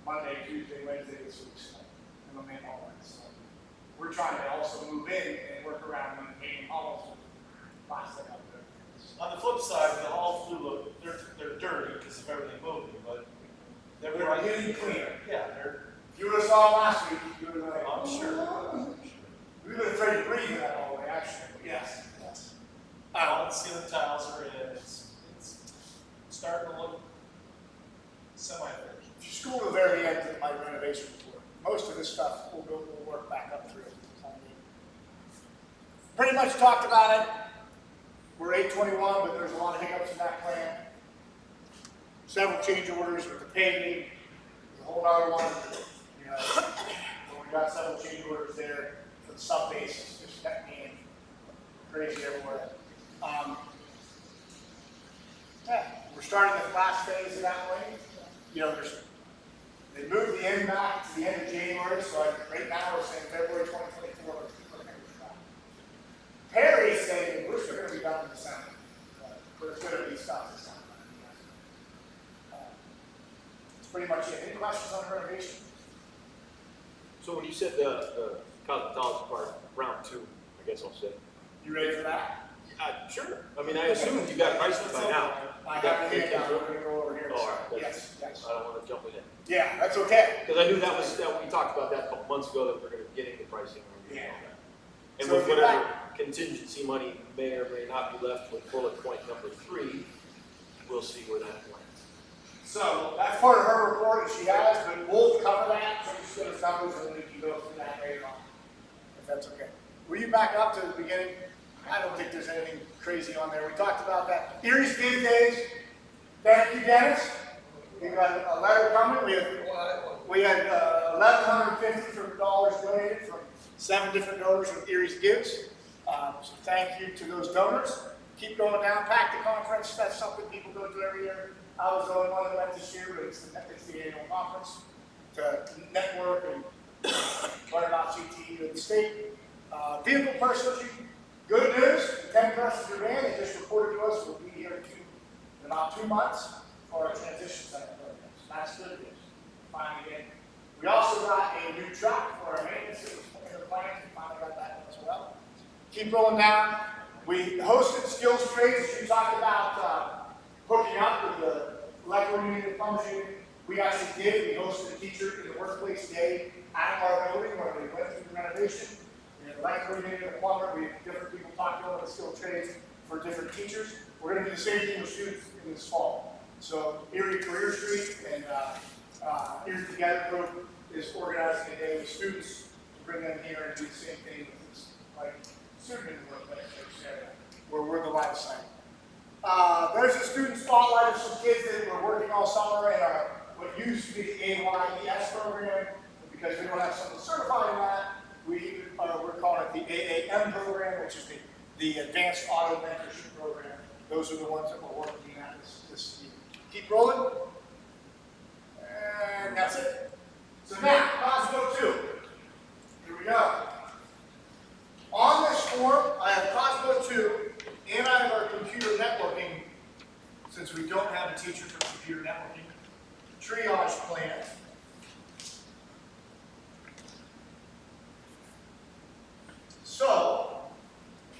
Monday, Tuesday, Wednesday this week, so, and the main hall, so. We're trying to also move in and work around maintaining halls with plastic up there. On the flip side, the halls do look, they're dirty because of everything moving, but they're They're getting cleaner. Yeah, they're, If you would have saw last week, you would have been like, I'm sure. we would have tried to breathe in that hallway, actually, but yes, yes. All the ceiling tiles are in, it's starting to look semi-finished. If you scroll to the very end of my renovation report, most of this stuff we'll work back up through. Pretty much talked about it. We're 8/21, but there's a lot of hiccups in that plan. Several change orders with the paving, a whole other one. You know, we got several change orders there for the sub bases, just kept being crazy everywhere. Yeah, we're starting the last phase of that way. You know, they moved the end back to the end of January, so right now we're saying February 2024. Perry's saying we're still going to be done in December, but there's going to be stuff this time. That's pretty much it. Any questions on the renovation? So when you said the cosmetology part, round 2, I guess I'll say. You ready for that? Sure. I mean, I assume you got prices by now. I You got have a hand out. We're going to go over here. Oh, all right. Yes, yes. I don't want to jump in. Yeah, that's okay. Because I knew that we talked about that a couple months ago, that we're going to get into pricing. Yeah. And So with if you're whatever back- contingency money may or may not be left with bullet point number 3, we'll see where that lands. So that's part of her report that she has, but we'll cover that. So just give us numbers and then we can go through that later on, if that's okay. Will you back up to the beginning? I don't think there's anything crazy on there. We talked about that. Erie's Give Days. Thank you, Dennis. We got a letter coming. We had $1,150 donated from 7 different donors with Erie's Gives. So thank you to those donors. Keep going down. Pack the conference. That's something people go to every year. I was the only one that went this year, but it's the annual conference to network and learn about CTE with the state. Vehicle purchasing. Good news, the 10 buses are in. They just reported to us we'll be here in about 2 months for our transition center programs. That's good news. Finally in. We also got a new truck for our maintenance. It was in the plans. We finally got that one as well. Keep rolling down. We hosted skills trades. You talked about hooking up with the electrical unit and plumbers unit. We actually did. We hosted a teacher in the workplace day at our building where we went through the renovation. We had electrical unit and a plumber. We had different people talking about the skill trades for different teachers. We're going to do the same thing with students in this fall. So Erie Career Street and Erie Together Group is organizing a day with students to bring them here and do the same thing with this, like student in the workplace, where we're the line of sight. There's a student spotlight of some kids that were working all summer in our what used to be the AYES program. Because we don't have someone certified in that, we're calling it the AAM program, which is the Advanced Auto Mentorship Program. Those are the ones that we're working at this year. Keep rolling. And that's it. So now, Cosmo 2. Here we go. On this form, I have Cosmo 2, and I have our computer networking, since we don't have a teacher for computer networking, triage plan. So,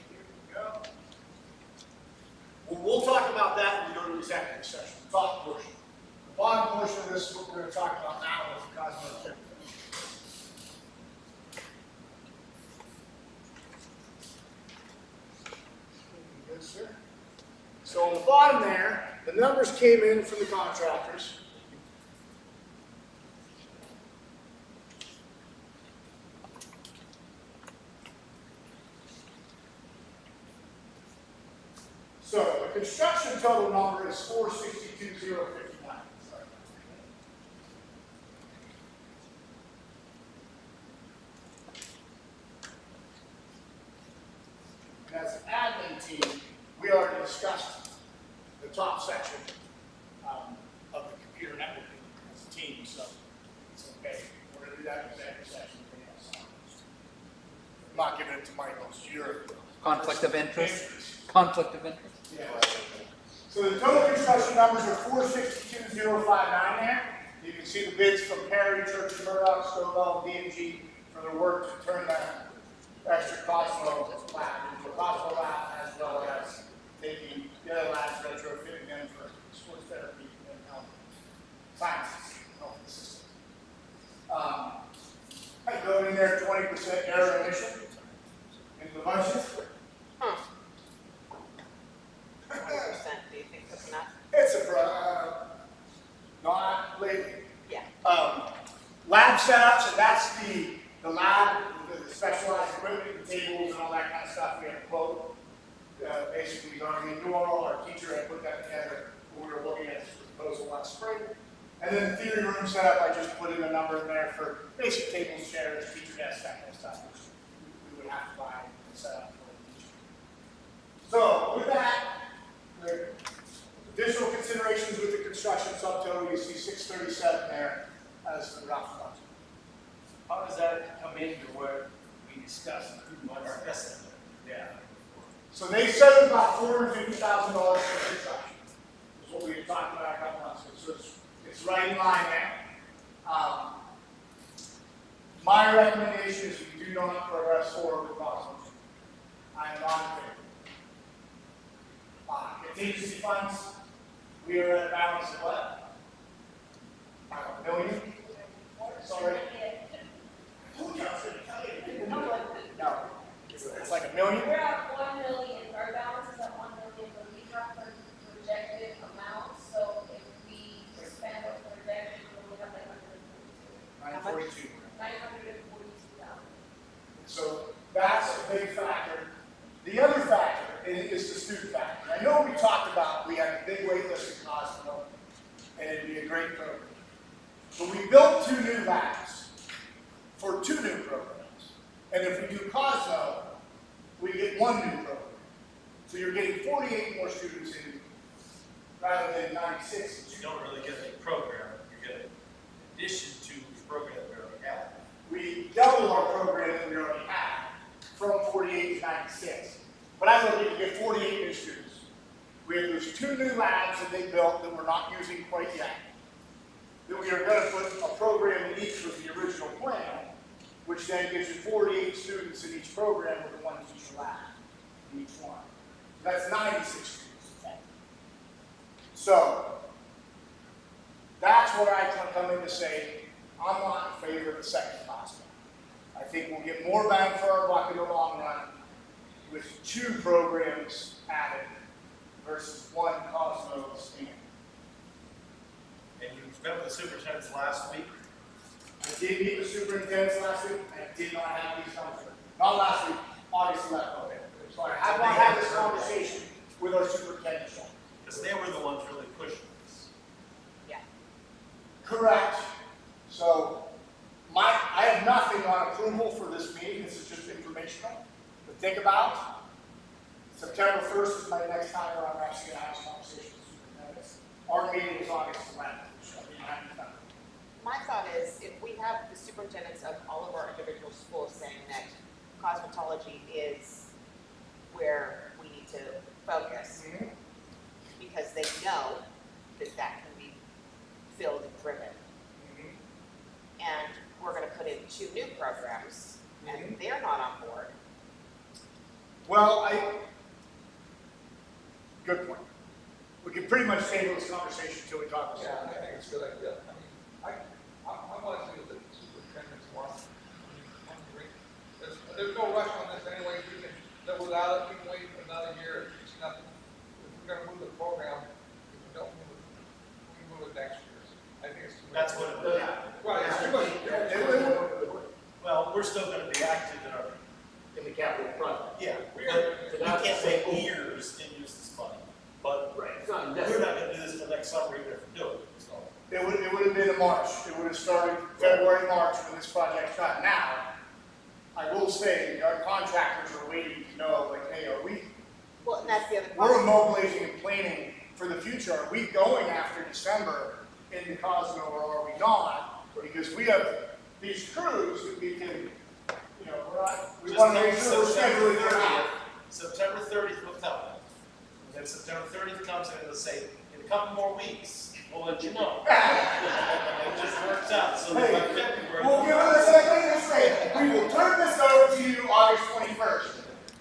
here we go. We'll talk about that when we go to the executive session, the top portion. The bottom portion of this is what we're going to talk about now with Cosmo 2. Good, sir. So on the bottom there, the numbers came in from the contractors. construction total number is 462,059. Sorry. And as an admin team, we already discussed the top section of the computer networking as a team, so it's okay. We're going to do that in executive session. I'm not giving it to Michael, it's your Conflict of interest? Conflict of interest? Yeah. So the total construction numbers are 462,059 there. You can see the bids from Perry, Church and Murdoch, Stovall, D&G for their work to turn that extra Cosmo lab into a Cosmo lab, as well as taking the other labs, retrofitting them for sports therapy and health sciences, health systems. I go in there 20% air emission into the budget. 20%, do you think that's enough? It's a not lately. Yeah. Lab setups, and that's the lab, the specialized equipment, the tables, and all that kind of stuff. We had a quote. Basically, we got a renewal. Our teacher had put that together when we were looking at this proposal last spring. And then the theory room setup, I just put in a number in there for basic tables, chairs, teacher desks, that kind of stuff, which we would have to buy and set up for the teacher. So with that, the additional considerations with the construction subtotal, you see 637 there as the rough budget. How does that come into what we discussed? Our estimate. Yeah. So they said about $450,000 for construction, is what we had talked about a couple months ago. So it's right in line there. My recommendation is we do not progress forward with Cosmos. I am not in favor. Contingency funds, we are at a balance of what? $1 million? Sorry. No. It's like $1 million? We're at 1 million, our balance is at 1 million, but we have projected amounts, so if we spend what's projected, we'll have like 942. 942,000. So that's a big factor. The other factor is the student factor. I know we talked about, we had a big wait list in Cosmo, and it'd be a great program. But we built 2 new labs for 2 new programs. And if we do Cosmo, we get 1 new program. So you're getting 48 more students in rather than 96. You don't really get a program, you get an addition to the program that we already have. We double our program that we already have from 48 to 96. But I look at you get 48 new students. We have those 2 new labs that they built that we're not using quite yet. That we are going to put a program in each with the original plan, which then gives you 48 students in each program with a 1 teacher lab in each one. That's 96 students. So that's where I come in to say I'm not in favor of the second Cosmo. I think we'll get more bang for our buck in the long run with 2 programs added versus 1 Cosmo stand. And you met with the superintendents last week. I did meet with superintendents last week. I did not have these conversations. Not last week, August 11th. Okay. So I have not had this conversation with our superintendent. Because they were the ones really pushing this. Yeah. Correct. So I have nothing on approval for this meeting. This is just informational. But think about September 1st is my next time where I'm actually going to have this conversation with superintendents. Our meeting is August 11th. So My thought is, if we have the superintendents of all of our individual schools saying that cosmetology is where we need to focus, because they know that that can be filled and driven. And we're going to put in 2 new programs, and they're not on board. Well, good point. We can pretty much table this conversation until we talk about Yeah, it. I think it's a good idea. I want to see what the superintendents want. There's no rush on this anyway. We can live without it. We can wait another year. It's nothing. If we're going to move the program, if we don't move it, we can move it next year. I think it's too much. That's what it would happen. Right, it's too much. Well, we're still gonna be active in In the capital project. yeah, We but we are- can't wait years and use this money. But Right, it's not we're indefinite. not gonna do this till next summer even if we do it, so. It would have been in March. It would have started February, March when this project's done. Now, I will say, our contractors are waiting to know, like, hey, are we, Well, and that's the other we're part. mobilizing and planning for the future. Are we going after December in Cosmo or are we not? Because we have these crews that we can, you know, we Just want to make take sure we're September scheduling them out. 30th. September 30th will come. And then September 30th comes and it'll say, in a couple more weeks, we'll let you know. It just works out, so by Hey, February. we'll give it a second this way. We will turn this over to you August 21st.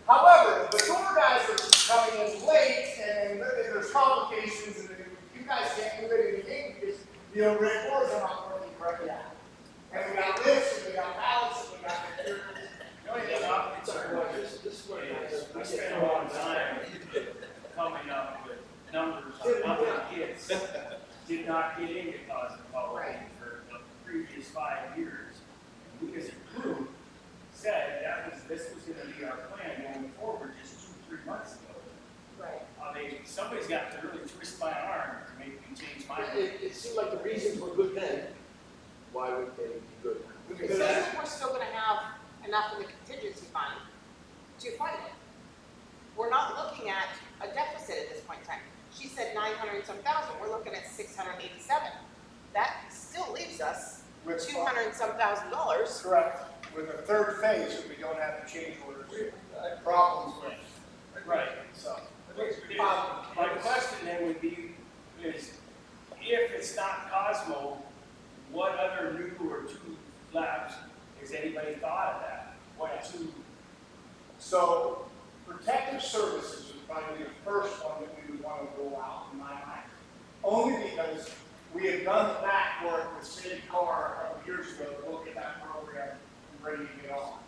However, the door guys are coming in late and there's complications and you guys can't move it in the game because the overhead doors are not working correctly. And we got lifts and we got pallets and we got materials. The only thing I'm concerned with This is what is I we spent get. a lot of time coming up with numbers on how many kids did not get into cosmetology for the previous 5 years. And we as a group said this was gonna be our plan going forward just 2-3 months ago. Right. I mean, somebody's got to really twist my arm to make me change my mind. It seemed like the reasons were good then. Why would they be good now? It says that we're still gonna have enough in the contingency fund to fund it. We're not looking at a deficit at this point in time. She said 900 and some thousand, we're looking at 687. That still leaves us With 200 and some $1,000. Correct. With a third phase that we don't have the change orders problems with. Right. So, My question then would be, is if it's not Cosmo, what other new or two labs, has anybody thought of that? What two? so protective services would probably be the first one that we would want to roll out in my mind. Only because we had done the back work with City Car a couple years ago to look at that program and ready to get on.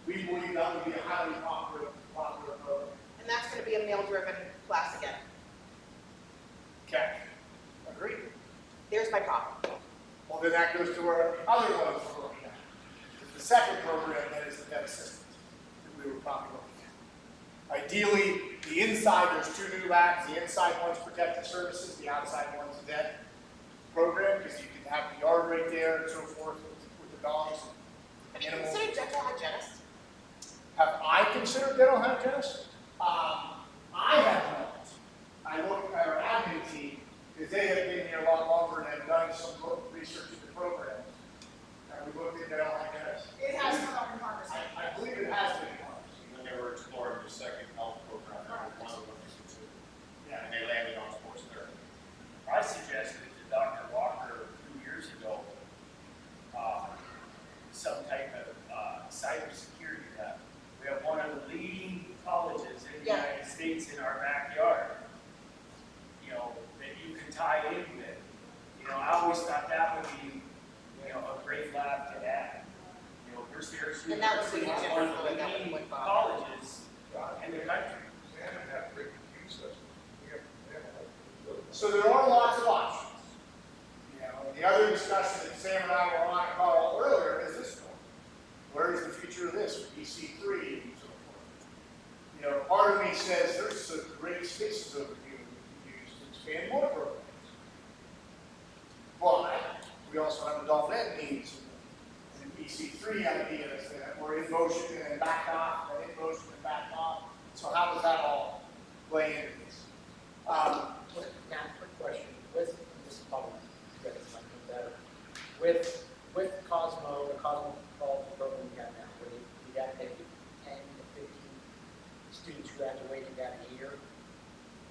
We believe that would be a highly popular program. And that's gonna be a male-driven class again. Okay. Agreed. There's my problem. Well, then that goes to our other ones we're looking at. The second program that is the debt assistance that we were probably looking at. Ideally, the inside, there's 2 new labs. The inside one's protective services, the outside one's the debt program, because you can have the yard right there and so forth with the dogs. Have you Animals. considered dental hygienist? Have I considered dental hygienist? I have not. I looked at our admin team, because they have been here a lot longer and have done some research in the program. And we looked at dental hygienist. It has come up in conversation. I believe it has been. When they were exploring the second health program, that was one of them, Yeah. and they landed on sports therapy. I suggested to Dr. Walker a few years ago, some type of cybersecurity lab. We have one of the leading colleges in the Yeah. United States in our backyard, you know, that you can tie in with. You know, I always thought that would be, you know, a great lab to have. You know, Mercyhurst And that would University be is one of different the than leading what Bob- colleges in the country. They haven't had great reviews, so we haven't had. So there are lots of options. You know, the other discussion that Sam and I were on a call earlier is this one. Where is the future of this with EC3 and so forth? You know, part of me says there's some great spaces over here we can use to expand more programs. But we also have adult ed needs and EC3 ideas that were in motion and then backed off, and in motion and backed off. So how does that all play into this? Now, quick question, with this public, you guys might know better, with Cosmo, the Cosmo program we got now, we got maybe 10 to 15 students graduating that year,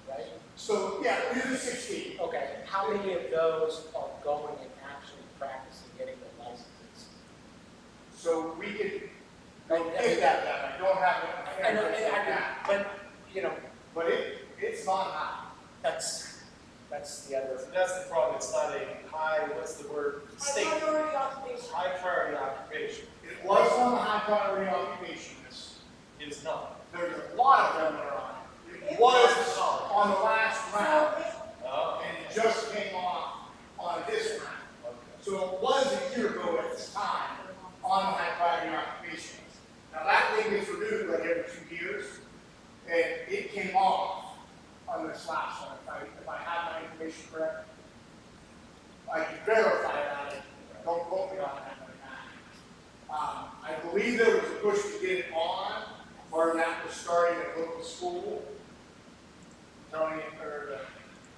right? So, yeah, we're 16. Okay, how many of those are going and actually practicing getting the licenses? So we could take that down. I don't have it. I know, but, you know, But it's not high. that's the other. That's the problem, it's not a high, what's the word? State, Minority occupation. high priority occupation. It was on the high priority occupation list. It is not. There's a lot of them that are on it. It was on the last round, Oh. and it just came off on this round. So it was a year ago at this time on the high priority occupation list. Now that thing gets renewed like every 2 years, and it came off on this last one. verify that, don't quote me on that right now. I believe there was a push to get it on, part of that was starting at local school. Tony, or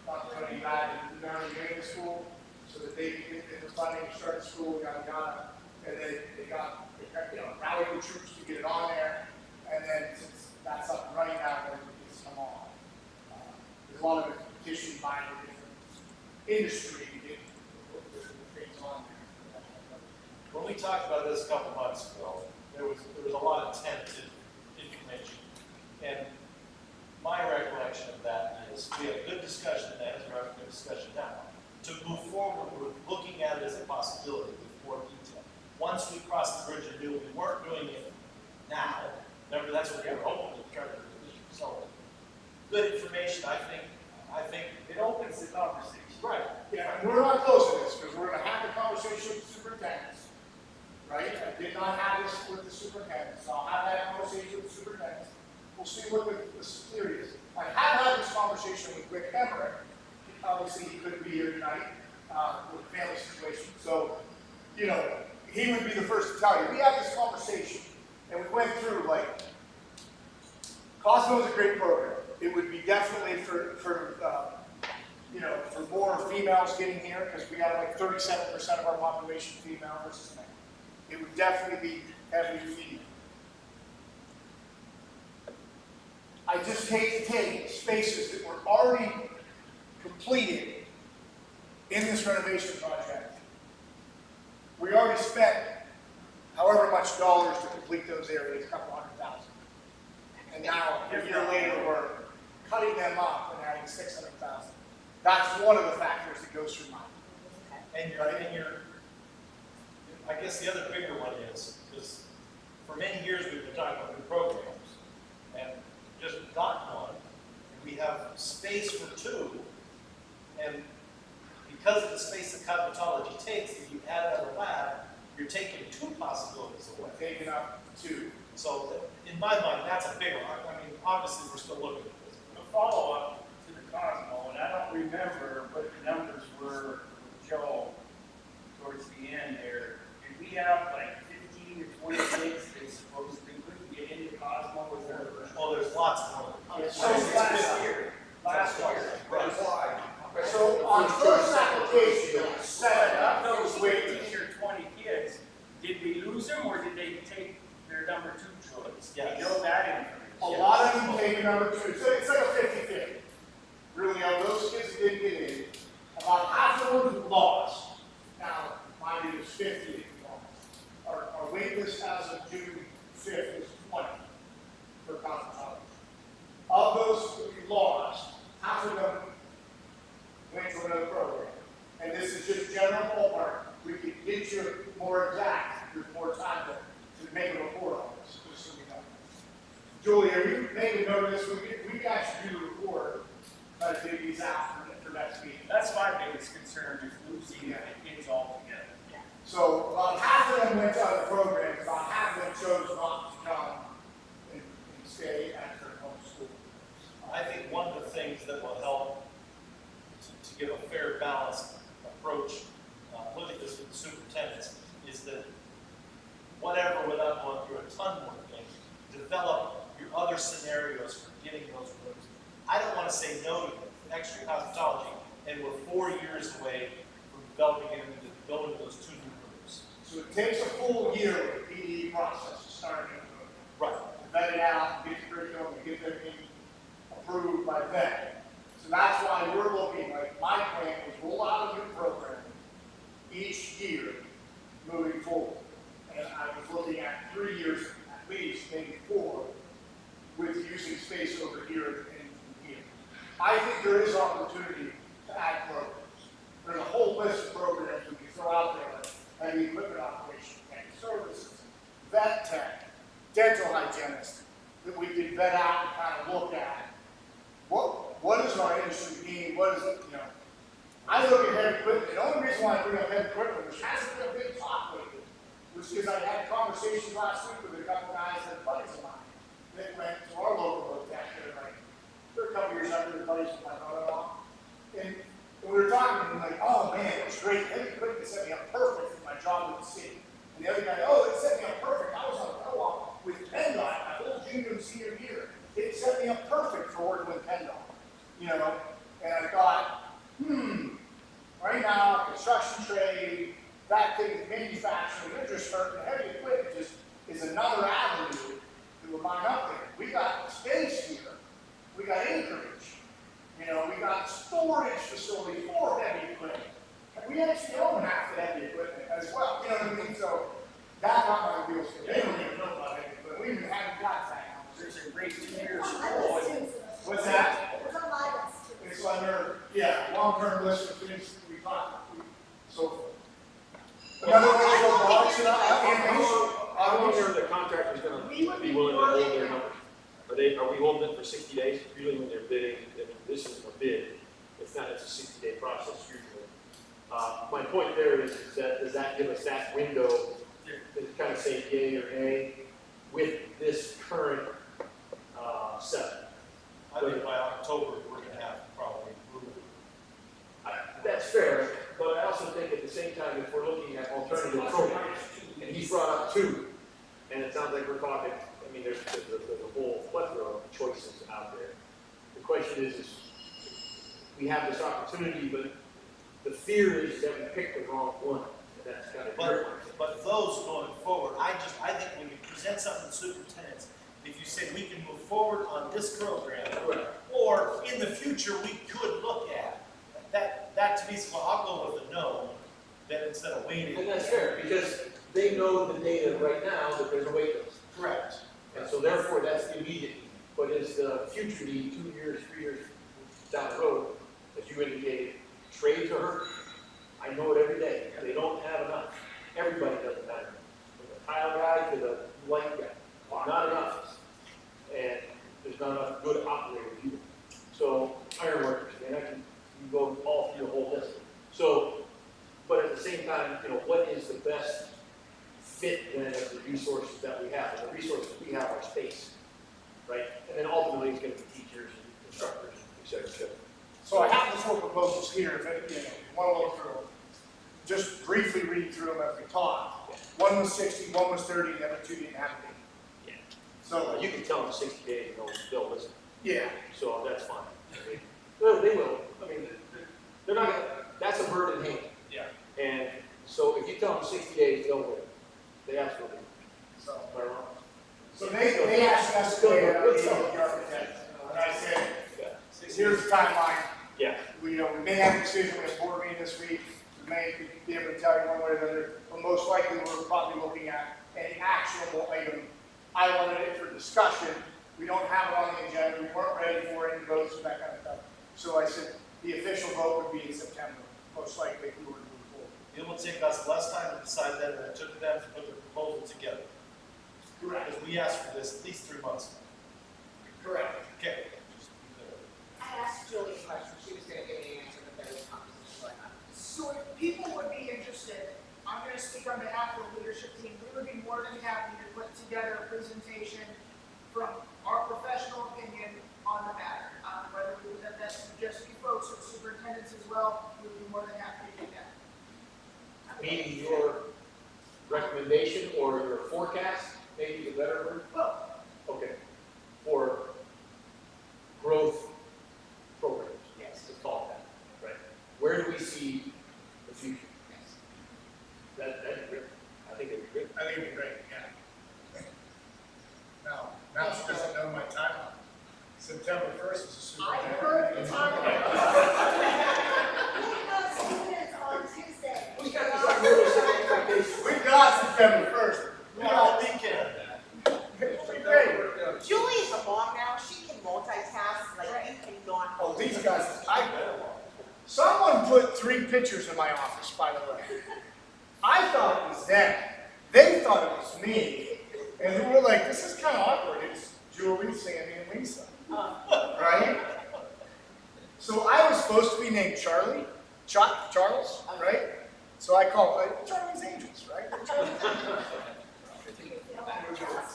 not Tony, Matt, and down in the school, so that they could get the funding to start school, yada yada. And then they got, rallied the troops to get it on there, and then since that's up and running now, then it's come on. There's a lot of petition by the different industry to get the things on there. When we talked about this a couple months ago, there was a lot of tentative information. And my recollection of that is we had a good discussion then, as we're having a good discussion now, to move forward with looking at it as a possibility with more detail. Once we crossed the bridge and knew we weren't doing it now, remember that's what we were hoping to try to do. So, good information, I think It opens the conversation. right. Yeah, and we're not closing this, because we're gonna have the conversation with the superintendents, right? I did not have this with the superintendents, so I'll have that conversation with the superintendents. We'll see what the theory is. I have had this conversation with Rick Emmerich. Obviously, he couldn't be here tonight, with the family situation. So, he would be the first to tell you. We had this conversation, and we went through, Cosmo is a great program. It would be definitely for more females getting here, because we have 37% of our population female versus male. It would definitely be heavily female. I just hate to take spaces that were already completed in this renovation project. We already spent however much dollars to complete those areas, a couple $100,000. And now, a year later, we're cutting them up and adding $600,000. That's one of the factors that goes through mine. And I guess the other bigger one is for many years we've been talking about new programs and just gotten one, and we have space for two, and because of the space that cosmetology takes, if you add another lab, you're taking two possibilities away. Taking up two. So in my mind, that's a big one. I mean, obviously we're still looking at this. A follow-up to the Cosmo, and I don't remember what the numbers were with Joe towards the end there. Did we have 15 or 20 kids that supposedly couldn't get into Cosmo? Was there? Oh, there's lots more. So last year. Right. So on first application, it was set up, Of it those was waiting. 15 or 20 kids, did we lose them or did they take their number 2 choice? Yes. We know that information. A lot of them take a number two. So it's like a 50-50. Really, of those kids that didn't get in, about half of them lost. Now, mind you, there's 50 that lost. Our wait list as of June 5th is 20 for cosmetology. Of those that we lost, half of them went to another program. And this is just general ballpark. We could get you more exact with more time to make a report on this, just so we know. Julie, are you making note of this? We can actually do the report, try to dig these out for next meeting. That's my biggest concern is losing the kids altogether. So about half of them went to other programs, about half of them chose not to come and stay at their home school. I think one of the things that will help to give a fair, balanced approach, look at this with the superintendents, is that whatever, without going through a ton more things, develop your other scenarios for getting those rooms. I don't want to say no to extra cosmetology, and we're 4 years away from developing it into building those 2 new rooms. So it takes a full year of the PDE process to start it. Right. To vet it out, get the curriculum, and get everything approved by then. So that's why we're looking, my plan was roll out a new program each year moving forward. And I was looking at 3 years at least, maybe 4, with using space over here and here. I think there is opportunity to add programs. There's a whole list of programs we can throw out there, like heavy equipment operation, mechanic services, vet tech, dental hygienist, that we can vet out and kind of look at. What is our industry need? What is it, I look at heavy equipment. The only reason why I bring up heavy equipment, which hasn't been a big talk lately, was because I had conversations last week with a couple guys that are buddies of mine that went to our local book that they're a couple years under the buddies of my brother-in-law. And And we were talking, and like, oh man, it was great. Heavy equipment set me up perfect for my job with the city. And the other guy, oh, it set me up perfect. I was on a co-op with PennDOT my whole junior and senior year. It set me up perfect for working with PennDOT. You know, and I thought, right now, construction trade, that thing, manufacturing, they're just hurting. Heavy equipment just is another avenue to line up there. We got space here. We got acreage. You know, we got storage facility for heavy equipment. And we actually own half the heavy equipment as well. You know what I mean? So that's not my deal. They don't even know about heavy equipment. We even haven't got that. There's a great 2 years. What's that? It's under, long-term list of things we talked, so forth. Another one is robotics and animation. How long are the contractors gonna be willing to hold their numbers? Are we holding it for 60 days? Usually when they're bidding, I mean, this is a bid, it's a 60-day process usually. My point there is that, does that give us that window to kind of say yay or nay with this current setup? I think by October, we're gonna have probably moved. That's fair, but I also think at the same time, if we're looking at alternative programs, and he's brought up 2, and it sounds like we're talking, I mean, there's a whole plethora of choices out there. The question is we have this opportunity, but the fear is that we picked the wrong one, and that's kind of But those going forward, I think when you present something to superintendents, if you say we can move forward on this program, or in the future we could look at, that to me is, well, I'll go with a no, then instead of waiting. And that's fair, because they know the data right now that there's a wait list. Correct. And so therefore, that's the immediate. But is the future need 2 years, 3 years down the road, as you indicated, trade to her? I know it every day. They don't have enough. Everybody doesn't have enough. From the tile guy to the light guy. Not enough. And there's not enough good operators either. So iron workers, man, I can go all through the whole list. So, but at the same time, you know, what is the best fit then of the resources that we have? And the resources we have are space, right? And then ultimately it's going to be teachers and instructors, et cetera, et cetera. So I have the 4 proposals here, if you want to look through them. Just briefly read through them as we talk. One was 60, one was 30, the other 2 didn't have a date. Yeah. So You can tell them 60 days and they'll listen. yeah, So that's fine. I mean, well, they will. I mean, they're not, that's a bird in hand. Yeah. And so if you tell them 60 days, they'll win. They absolutely will. so. Am I wrong? So they asked us to go to the architect, and I said, here's the timeline. Yeah. We may have a decision with a board meeting this week, we may be able to tell you one way or another, but most likely we're probably looking at an actionable item. I wanted it for discussion, we don't have it on the agenda, we weren't ready for any votes and that kind of stuff. So I said, the official vote would be in September, most likely if we were to move forward. It will take us less time to decide that than it took them to put the proposal together. Correct. Because we asked for this at least 3 months ago. Correct. Okay. I asked Julie a question, she was gonna give me an answer, but there was conversation going on. So if people would be interested, I'm gonna speak on behalf of the leadership team, we would be more than happy to put together a presentation from our professional opinion on the matter. Whether we would have that to just you folks or superintendents as well, we would be more than happy to do that. Meaning your recommendation or your forecast, maybe the better word? Well, Okay. For growth programs. Yes. Let's call it that, right? Where do we see the future? That'd be great. I think it'd be great. I think it'd be great, yeah. Now she doesn't know my timeline. September 1st is a super. I heard the timeline. We got these unrealistic expectations. We got September 1st. We Well, got weekend. it's pretty great. Julie is a mom now, she can multitask, like you cannot. Oh, these guys, someone put 3 pictures in my office, by the way. I thought it was them. They thought it was me. And we were like, this is kind of awkward. It's Julie, Sandy, and Lisa. Right? So I was supposed to be named Charlie, Charles, right? So I call Charlie's Angels, right?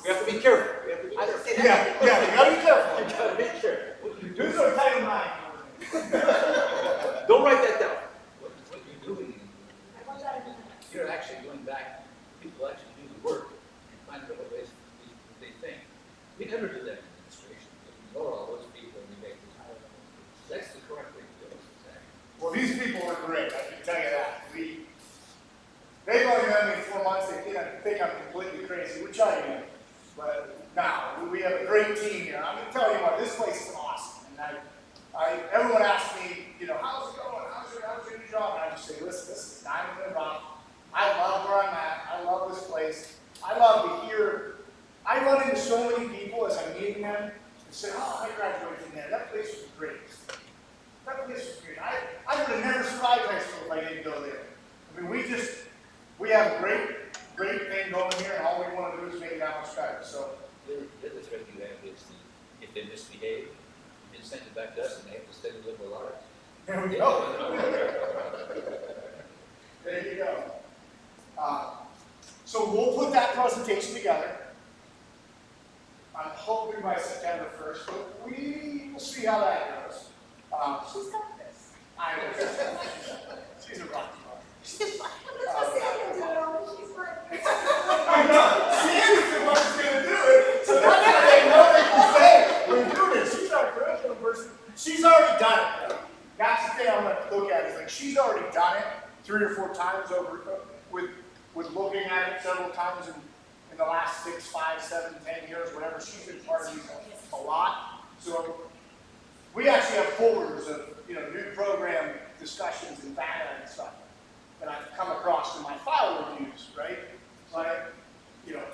We have to be careful. We have to be I would careful. say that. Yeah, you gotta be careful. You gotta be careful. Who's our Title IX? Don't write that exciting. But now, we have a great team here. I'm gonna tell you what, this place is awesome. And everyone asks me, you know, how's it going? How's your new job? And I just say, listen, this is diamond in the rough. I love where I'm at. I love this place. I love to hear, I run into so many people as I'm meeting them and say, oh, I graduated from there. That place was great. That place was great. I would have never survived high school if I didn't go there. I mean, we have a great thing going here, and all we want to do is make it that much better. So, The other threat you have is if they misbehave, you send it back to us and they have to stay and live their lives. there we go. There you go. So we'll put that presentation together. I'm hoping by September 1st, but we will see how that goes. She's got this. I will. She's a rock star. She's like, I know. Sandy's the one who's going to do it, so that's why they know they can say, we're doing it. She's our curriculum person. She's already done it, though. That's the thing I'm going to look at is like she's already done it 3 or 4 times over with looking at it several times in the last 6, 5, 7, 10 years, whatever. She's been part of these a lot. So we actually have folders of new program discussions and data and stuff that I've come across in my file reviews, right? So I,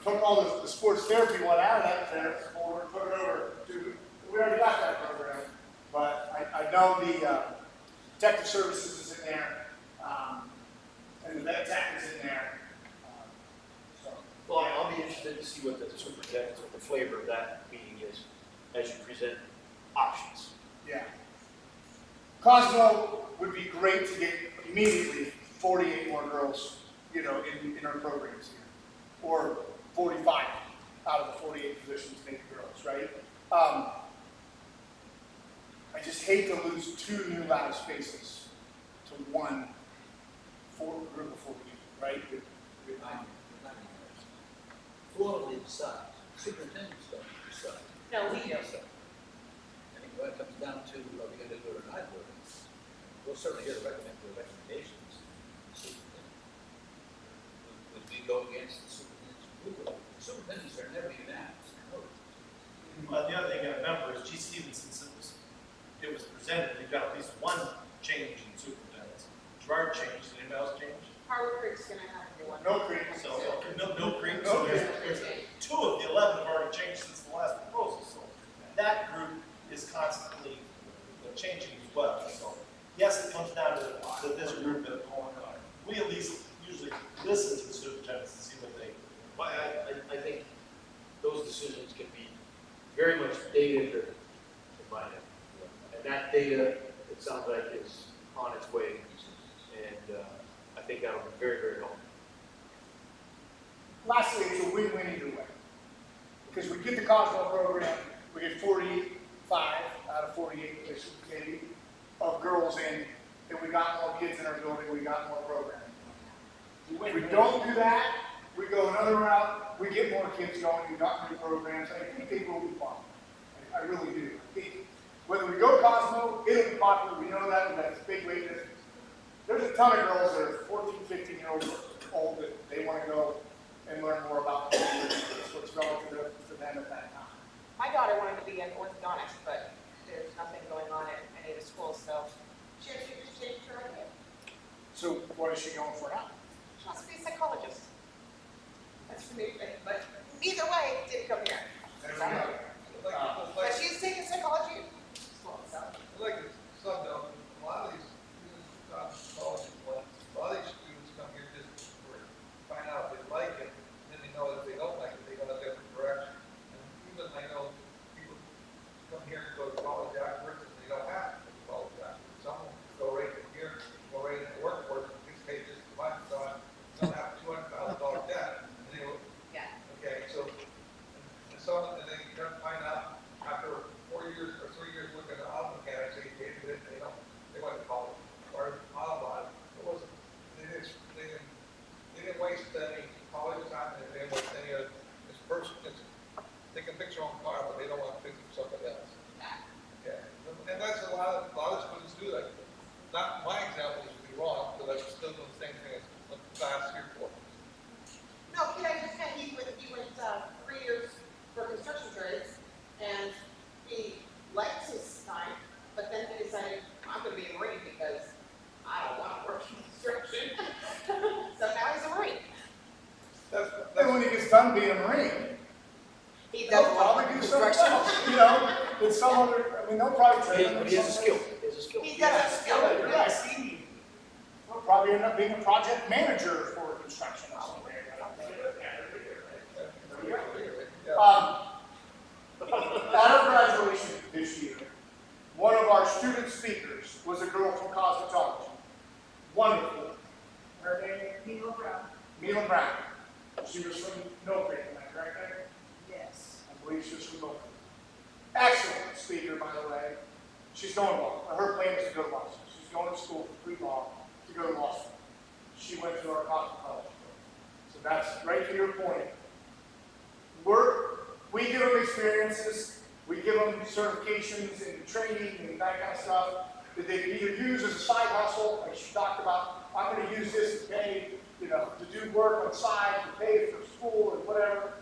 took all the sports therapy one out of that therapy folder, put it over to, we already got that program, but I know the protective services is in there, and the vet tech is in there. Well, I'll be interested to see what the superintendent's, what the flavor of that meeting is as you present options. Yeah. Cosmo would be great to get immediately 48 more girls, in our programs here. Or 45 out of the 48 positions maybe girls, right? I just hate to lose 2 new lab spaces to one group of 48, right? Quality decides. Superintendent's don't decide. No, we do. I mean, when it comes down to, are we going to do it or not do it, we'll certainly hear the recommendations. Would we go against the superintendent's approval? Superintendents are never unanimous. Well, the other thing I remember is G. Stevenson, since it was presented, they've got at least one change in superintendents. Gerard changed, did anybody else change? Harvard Creek's gonna have to do one. No creek. So, no creek, so there's 2 of the 11 have already changed since the last proposal, so that group is constantly changing as well. So, yes, it comes down to this group that we at least usually listen to the superintendents and see what they. Well, I think those decisions can be very much data-driven, in my opinion. And that data, it sounds like, is on its way. And I think that will be very, very helpful. Lastly, it's a win-win either way. Because we get the Cosmo program, we get 45 out of 48 positions, maybe, of girls in, and we got more kids in our building, we got more programming. If we don't do that, we go another route, we get more kids going, we got new programs, I think they will be popular. I really do. I think whether we go Cosmo, it'll be popular, we know that, we've got this big wait list. There's a ton of girls that are 14, 15 years old that they want to go and learn more about what's relative to them at that time. My daughter wanted to be an orthodontist, but there's nothing going on at any of the schools, so she just changed her idea. So what is she going for now? She wants to be a psychologist. That's the new thing, but either way, it did come here. There we go. But she's taking psychology. So, I'd like to sum down, a lot of these students, colleges, a lot of these students come here just for, find out if they like it, and then they know that if they don't like it, they go a different direction. And even I know people come here and go to college afterwards, and they don't have to go to college afterwards. Some will go right in here, go right into the workforce, and just pay just as much, so don't have $200,000 debt, and they will, yes. He They'll does probably do something else, you know, in some other, I mean, they'll probably train them. But in he has a some skill, way. he has a skill. He does have skill, Yeah, yes. They'll probably end up being a project manager for construction or something. At our graduation this year, one of our student speakers was a girl from cosmetology. Wonderful. Her name? Milo Brown. Mila Brown. She was from Mill Creek, am I correct there? Yes. I believe she was from Mill Creek. Excellent speaker, by the way. She's going law. Her plan is to go to law school. She's going to school for pre-law to go to law school. She went to our cosmetology program. So that's right to your point. We give them experiences, we give them certifications and training and that kind of stuff that they can either use as a side hustle, like she talked about. I'm going to use this to pay, you know, to do work on the side, to pay for school and whatever,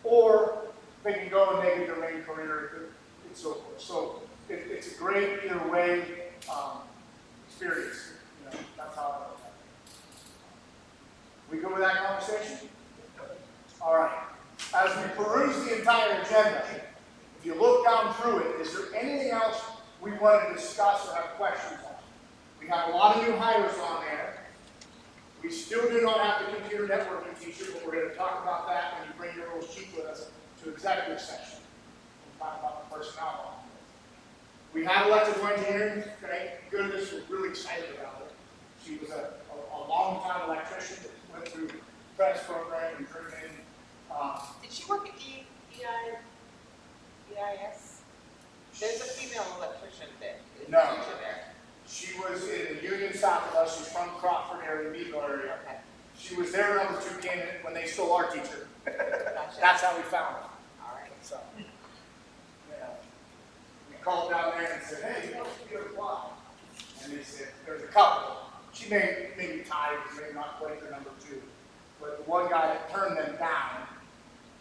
or they can go and make it their main career and so forth. So it's a great either way experience. You know, that's how I look at it. We go with that conversation? All right. As we peruse the entire agenda, if you look down through it, is there anything else we want to discuss or have questions on? We have a lot of new hires on there. We still do not have the computer networking teacher, but we're going to talk about that when you bring your little sheet with us to executive session. We'll talk about the personnel on this. We have electrical engineering. Thank goodness, we're really excited about it. She was a long-time electrician that went through the apprentice program and turned in. Did she work at EIS? There's a female electrician that is a No. teacher there. She was in the Union South of us. She's from Crawford area, Meadville area. Okay, She was their number 2 candidate when they stole our teacher. gotcha. That's how we found her. All right. So, yeah. We called down there and said, hey, you know, you apply. And they said, there's a couple. She may be tied, maybe not quite the number 2. But the one guy that turned them down,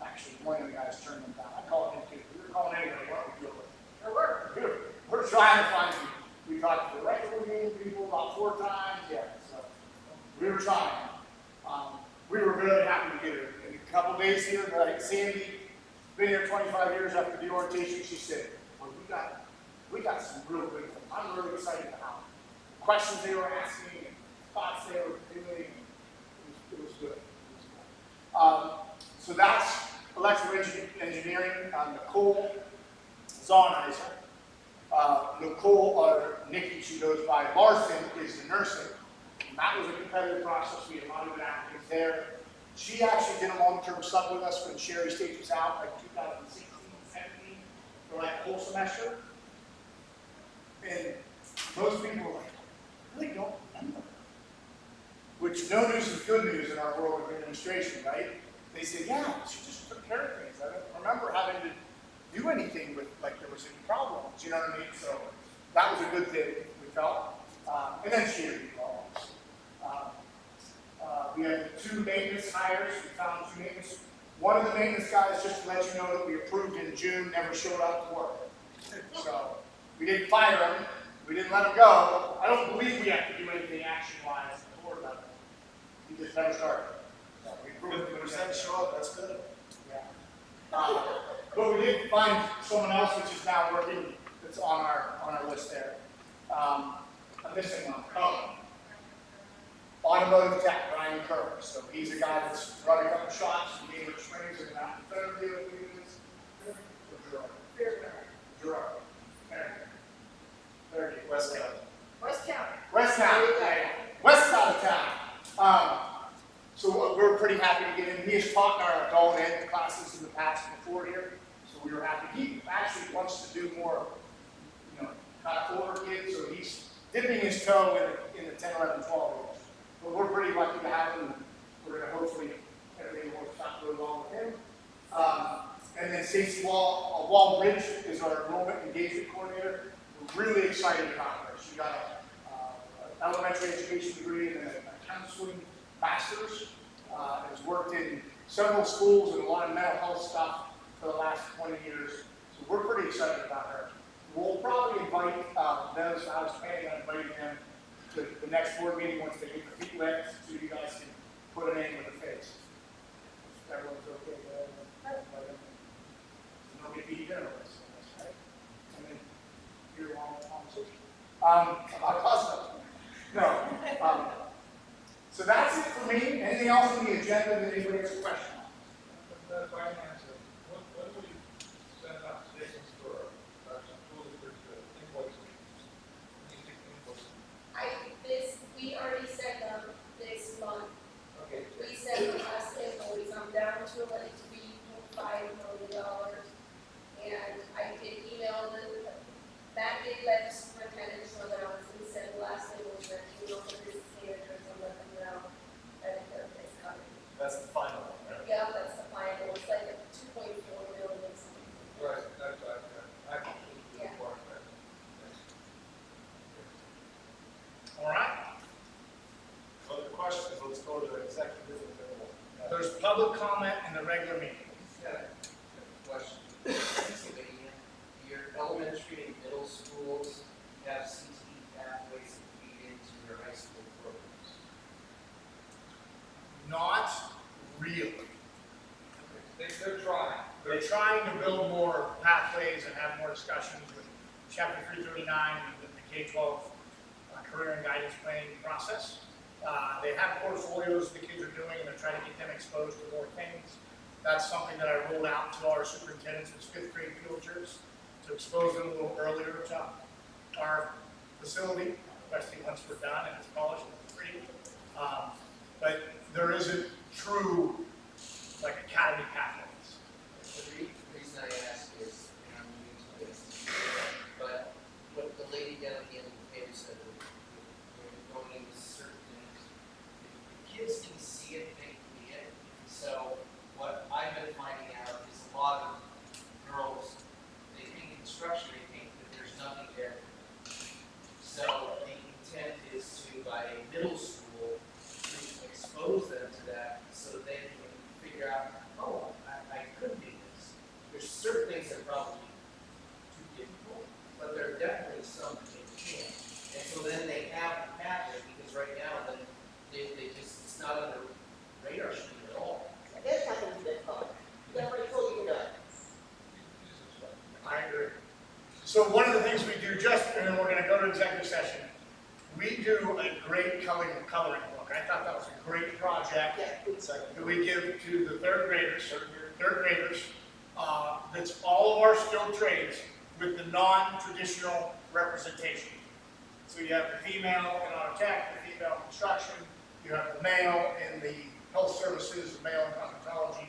actually, one of the guys turned them down. I called him too. We were calling anybody, what we do with it. We're trying to find people. We talked to the electrical union people about 4 times, yeah, so we were trying. We were really happy to get her. In a couple days here, like Sandy, been here 25 years after the orientation, she said, well, we got some real good ones. I'm really excited about the questions they were asking and thoughts they were doing. It was good. So that's electrical engineering. Nicole Zornizer. Nikki, she goes by. Larson is the nursing. And that was a competitive process. We had a lot of good applicants there. She actually did a long-term sub with us when Sherry State was out, like 2016, 17, for like a whole semester. And most people were like, I really don't remember. Which no news is good news in our world of administration, right? They said, yeah, she just took care of things. I don't remember having to do anything with, like, there was any problems, you know what I mean? So that was a good thing, we felt. And then she interviewed all of us. We had 2 maintenance hires. We found 2 maintenance. One of the maintenance guys, just to let you know that we approved in June, never showed up to work. So we didn't fire him. We didn't let him go. I don't believe we have to do anything action-wise before that. He just never started. So we approved him. 50% show up, that's good. Yeah. But we did find someone else which is now working, that's on our list there. I'm missing one. Oh. Automotive tech, Brian Kerr. So he's a guy that's run a couple shops in Gateway Springs and out in Fairview. Gerard. Fairview. West County. West County. West County, yeah. West side of town. So we're pretty happy to get him. He has taught in our adult ed classes in the past before here, so we were happy. He actually wants to do more, you know, kind of older kids, so he's dipping his toe in the 10, 11, 12 years. But we're pretty lucky to have him. We're going to hopefully everything works out really well with him. And then Stacey Wall-Ridge is our enrollment engagement coordinator. We're really excited about her. She got an elementary education degree and a counseling master's. Has worked in several schools and a lot of mental health stuff for the last 20 years. So we're pretty excited about her. We'll probably invite those. I was planning on inviting them to the next board meeting once they get the feet wet, so you guys can put a name with a face. If everyone's okay with that. About Cosmo. No. So that's it for me. Anything else on the agenda that anybody has a question on? The finance, when do we send out statements for our school district invoices? We already sent them this month. Okay. We sent the last invoice, I'm down to like $3.5 million. And I did email Matt did let the superintendent know that I was going to send the last invoice, that he will put his managers and let them know that it's coming. That's the final one, right? Yeah, that's the final, it's like $2.4 million something. Right, that's right, I can Yeah. report that. All right. Other questions, let's go to the executive. There's public comment in the regular meeting. Question. Your elementary and middle schools have CTE pathways that feed into your high school programs. Not really. They're trying. They're trying to build more pathways and have more discussions with Chapter 339 and the K-12 career and guidance planning process. They have portfolios the kids are doing, and they're trying to get them exposed to more things. That's something that I rolled out to our superintendents as fifth grade field trips to expose them a little earlier to our facility, especially once we're done and it's polished and pretty. But there isn't true, like, academy pathways. The reason I ask is, and I'm new to this, but what the lady down at the end of the page said, we're going into certain things. If kids can see it, they can be it. So what I've been finding out is a lot of girls, they think construction, they think that there's nothing there. So the intent is to, by middle school, to expose them to that so that they can figure out, oh, I could do this. There's certain things that are probably too difficult, but there are definitely some that they can. And so then they have the pathway, because right now, then they just, it's not on their radar screen at all. There's nothing to this call. They already told you to do it. I agree. So one of the things we do and then we're going to go to executive session, we do a great coloring book. I thought that was a great project that we give to the third graders, that's all of our skilled trades with the non-traditional representation. So you have the female in auto tech, the female in construction, you have the male in the health services, the male in cosmetology,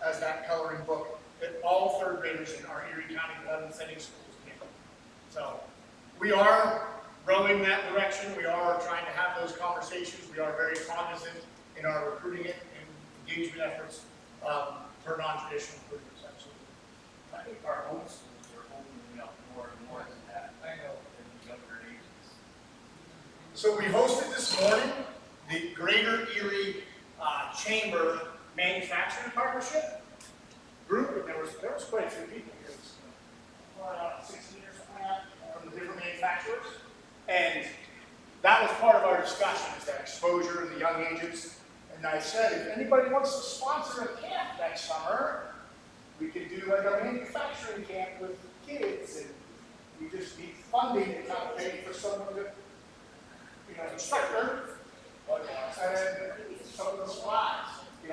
as that coloring book that all third graders in our Erie County 11 setting schools get. So we are rowing that direction. We are trying to have those conversations. We are very cognizant in our recruiting and engagement efforts for non-traditional recruiters. Absolutely. I think our home schools are opening up more and more than that. I know. In younger ages. So we hosted this morning the Greater Erie Chamber Manufacturing Partnership group, and there was quite a few people. It was 16 or something like that from the different manufacturers, and that was part of our discussion, is that exposure in the young ages. And I said, if anybody wants to sponsor a camp next summer, we could do like a manufacturing camp with kids, and we just need funding to kind of pay for someone to, instructor, and then some of the supplies,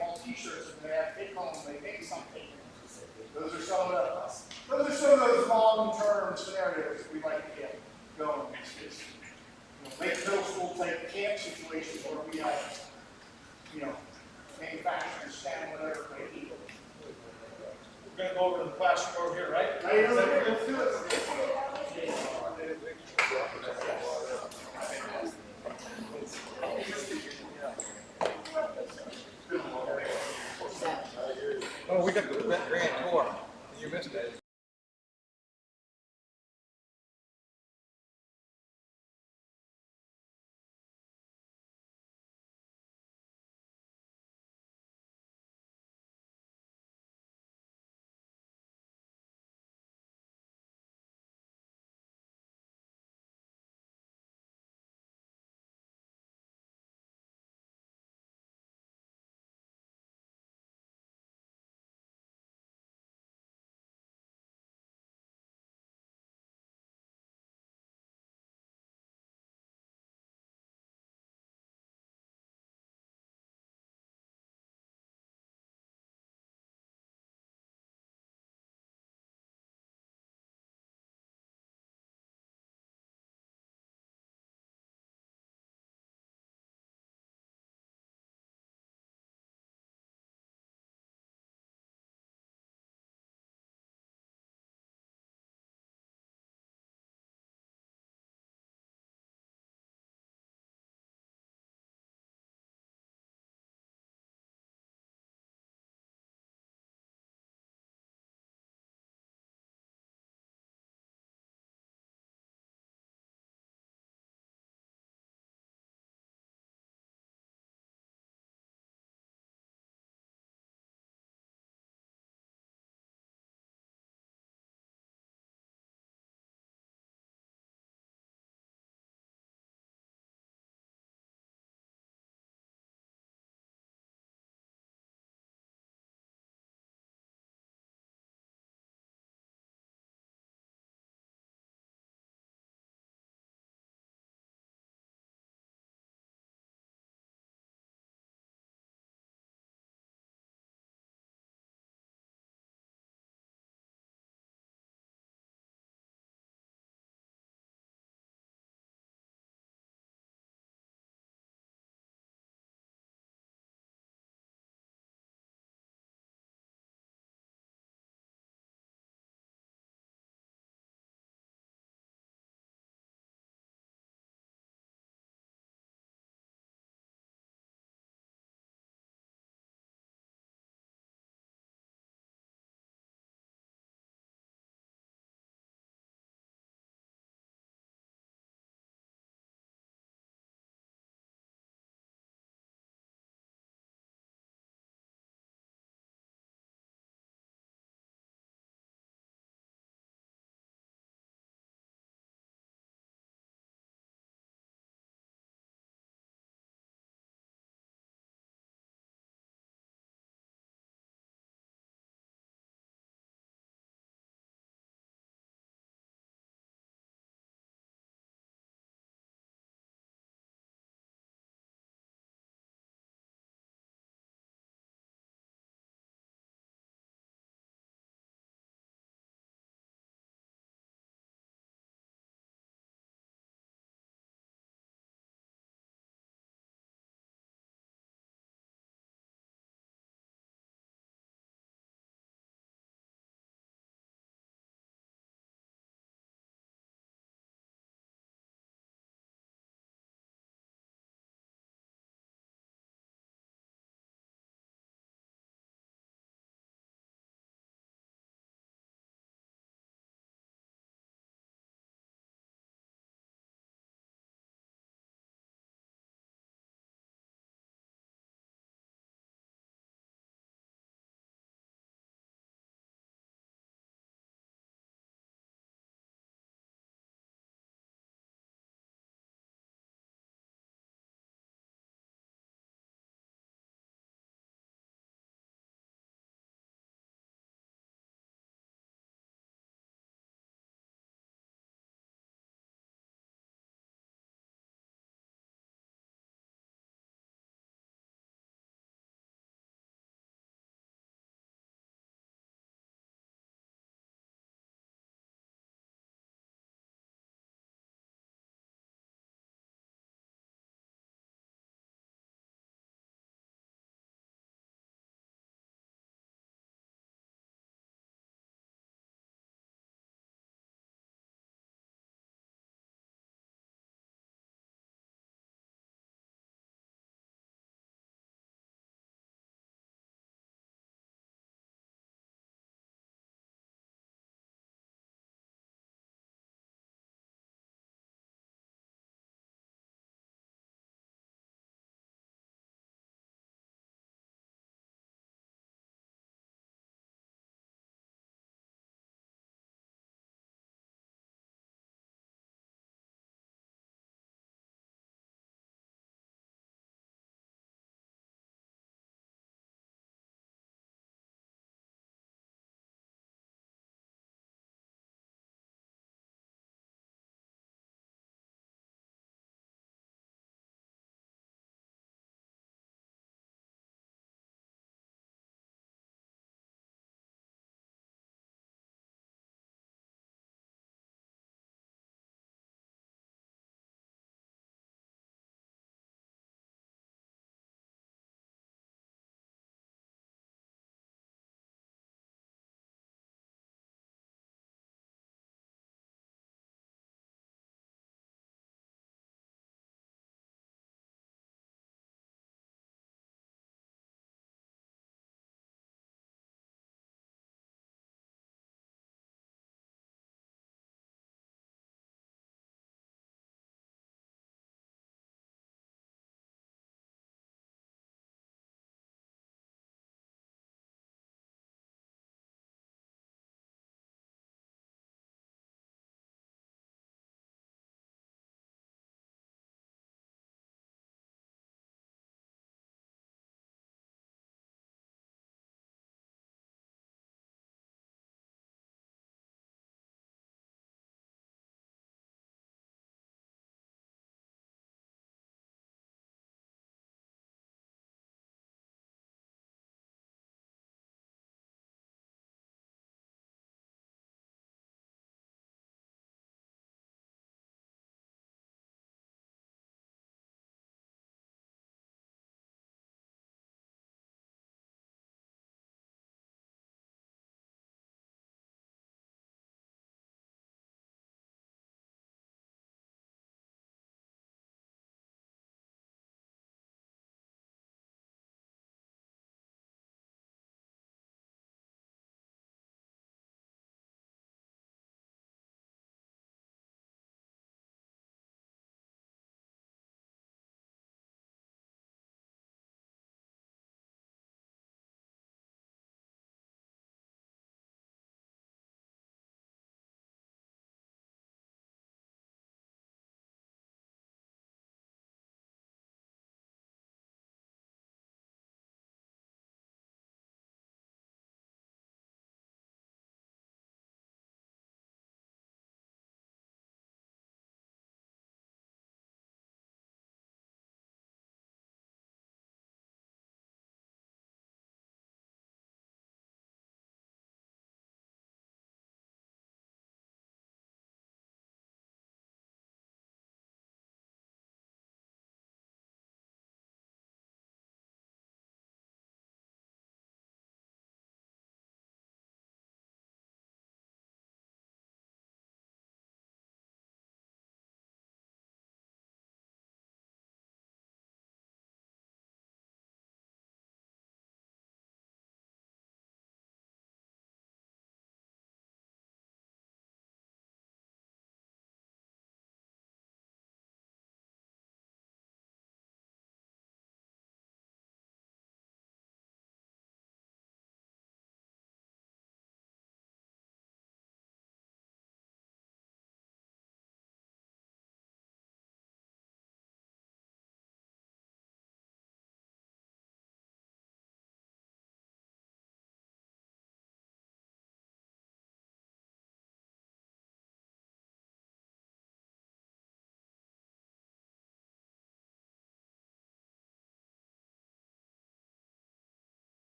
all t-shirts, and they have take home, they make something. Those are some of those long-term scenarios that we like to get going. It's late middle school type camp situations where we have, manufacturing, STEM, whatever, great people. We're gonna go over to the classroom over here, right? Right, let's do it. Oh, we got the grand tour. You missed it.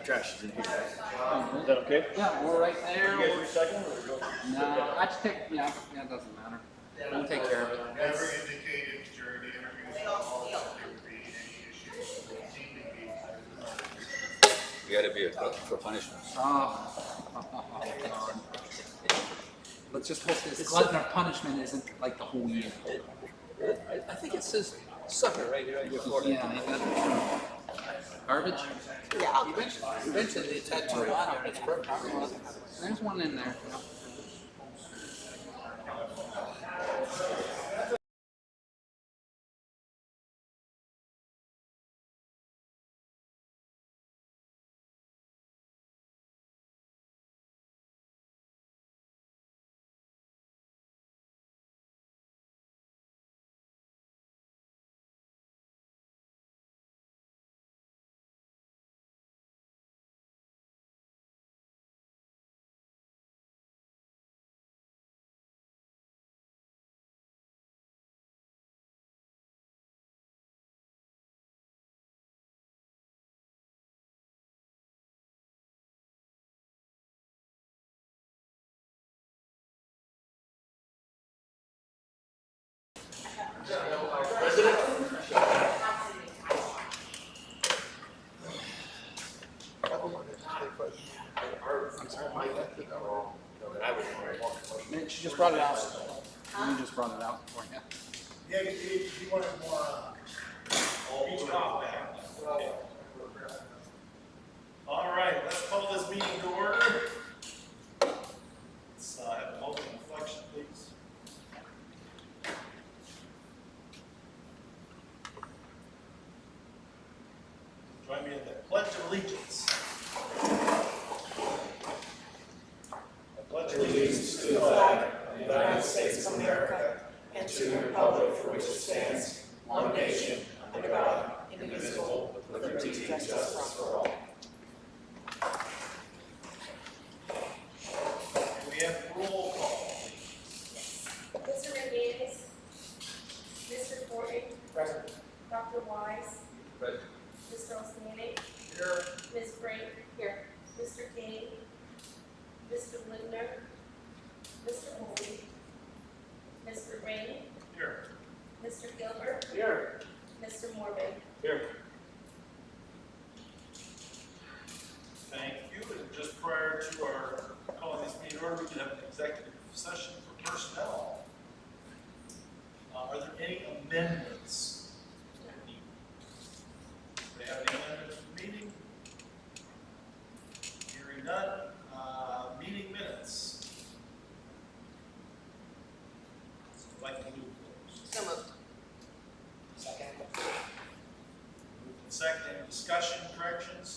trash is in here. Is that okay? Yeah, we're right there. You guys recycle or go? No, I just take, yeah, it doesn't matter. We'll take care of it. Never indicated during the interviews at all that there would be any issues with keeping these. You gotta be a glutton for punishment. Oh. Let's just hope this glutton of punishment isn't like the whole year. I think it says sucker right here on your forehead. Yeah, you got it. Garbage? Yeah. You mentioned the tattoo on it, it's perfect. There's one in there. She just brought it out. You just brought it out for you. Yeah, he wanted more, Each cop back. All right, let's call this meeting to order. Let's have a moment of reflection, please. Join me in the Pledge of Allegiance. I pledge allegiance to the flag of the United States of America and to the republic for which it stands, one nation, under God, indivisible, with liberty and justice for all. We have roll call. Mr. McGinnis, Mr. Gordon, Present. Dr. Wise, Present. Mr. Osmanning, Here. Ms. Frank, here, Mr. King, Mr. Lindner, Mr. Moody, Mr. Rainey, Here. Mr. Gilbert, Here. Mr. Morbe. Here. Thank you. And just prior to our calling this meeting order, we did have an executive session for personnel. Are there any amendments? Do they have any amendments for the meeting? Hearing none. Meeting minutes. I'd like to move those. So moved. Second. Moved and second. Any discussion, corrections?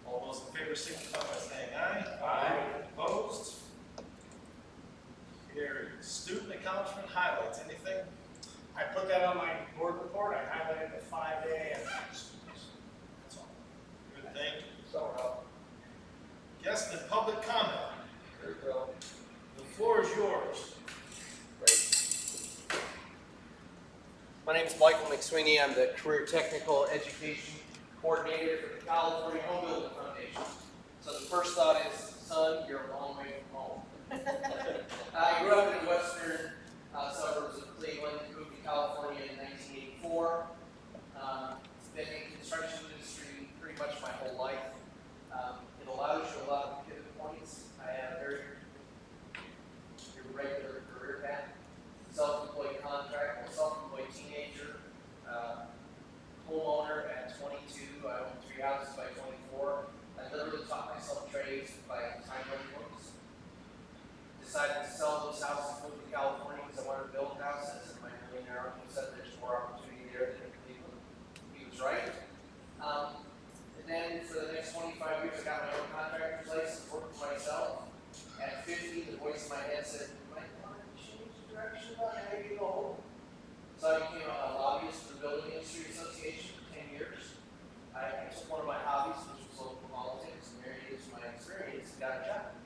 All those in favor signify by saying aye. Aye. Opposed? Carried. Student accomplishment highlights, anything? I put that on my board report, I highlighted the 5A and That's all. Good, thank you. So, Guest and public comment. there you go. The floor is yours. My name is Michael McSweeney. I'm the Career Technical Education Coordinator for the California Home Building Foundation. So the first thought is, son, you're a long way from home. I grew up in the western suburbs of Cleveland, moved to California in 1984. Been in the construction industry pretty much my whole life. It allows you a lot of pivot points. I had a very irregular career path. Self-employed contractor, self-employed teenager, homeowner at 22. I owned 3 houses by 24. I literally taught myself trades by time running books. Decided to sell those houses, move to California because I wanted to build houses, and my millionaire uncle said there's more opportunity there than in Cleveland. He was right. And then for the next 25 years, I got my own contractor's license, worked for myself. At 50, the voice in my head said, you might want to change the direction about how you go. So I became a lobbyist for the Building Industry Association for 10 years. I took one of my hobbies, which was local politics, and married it to my experience and got a job.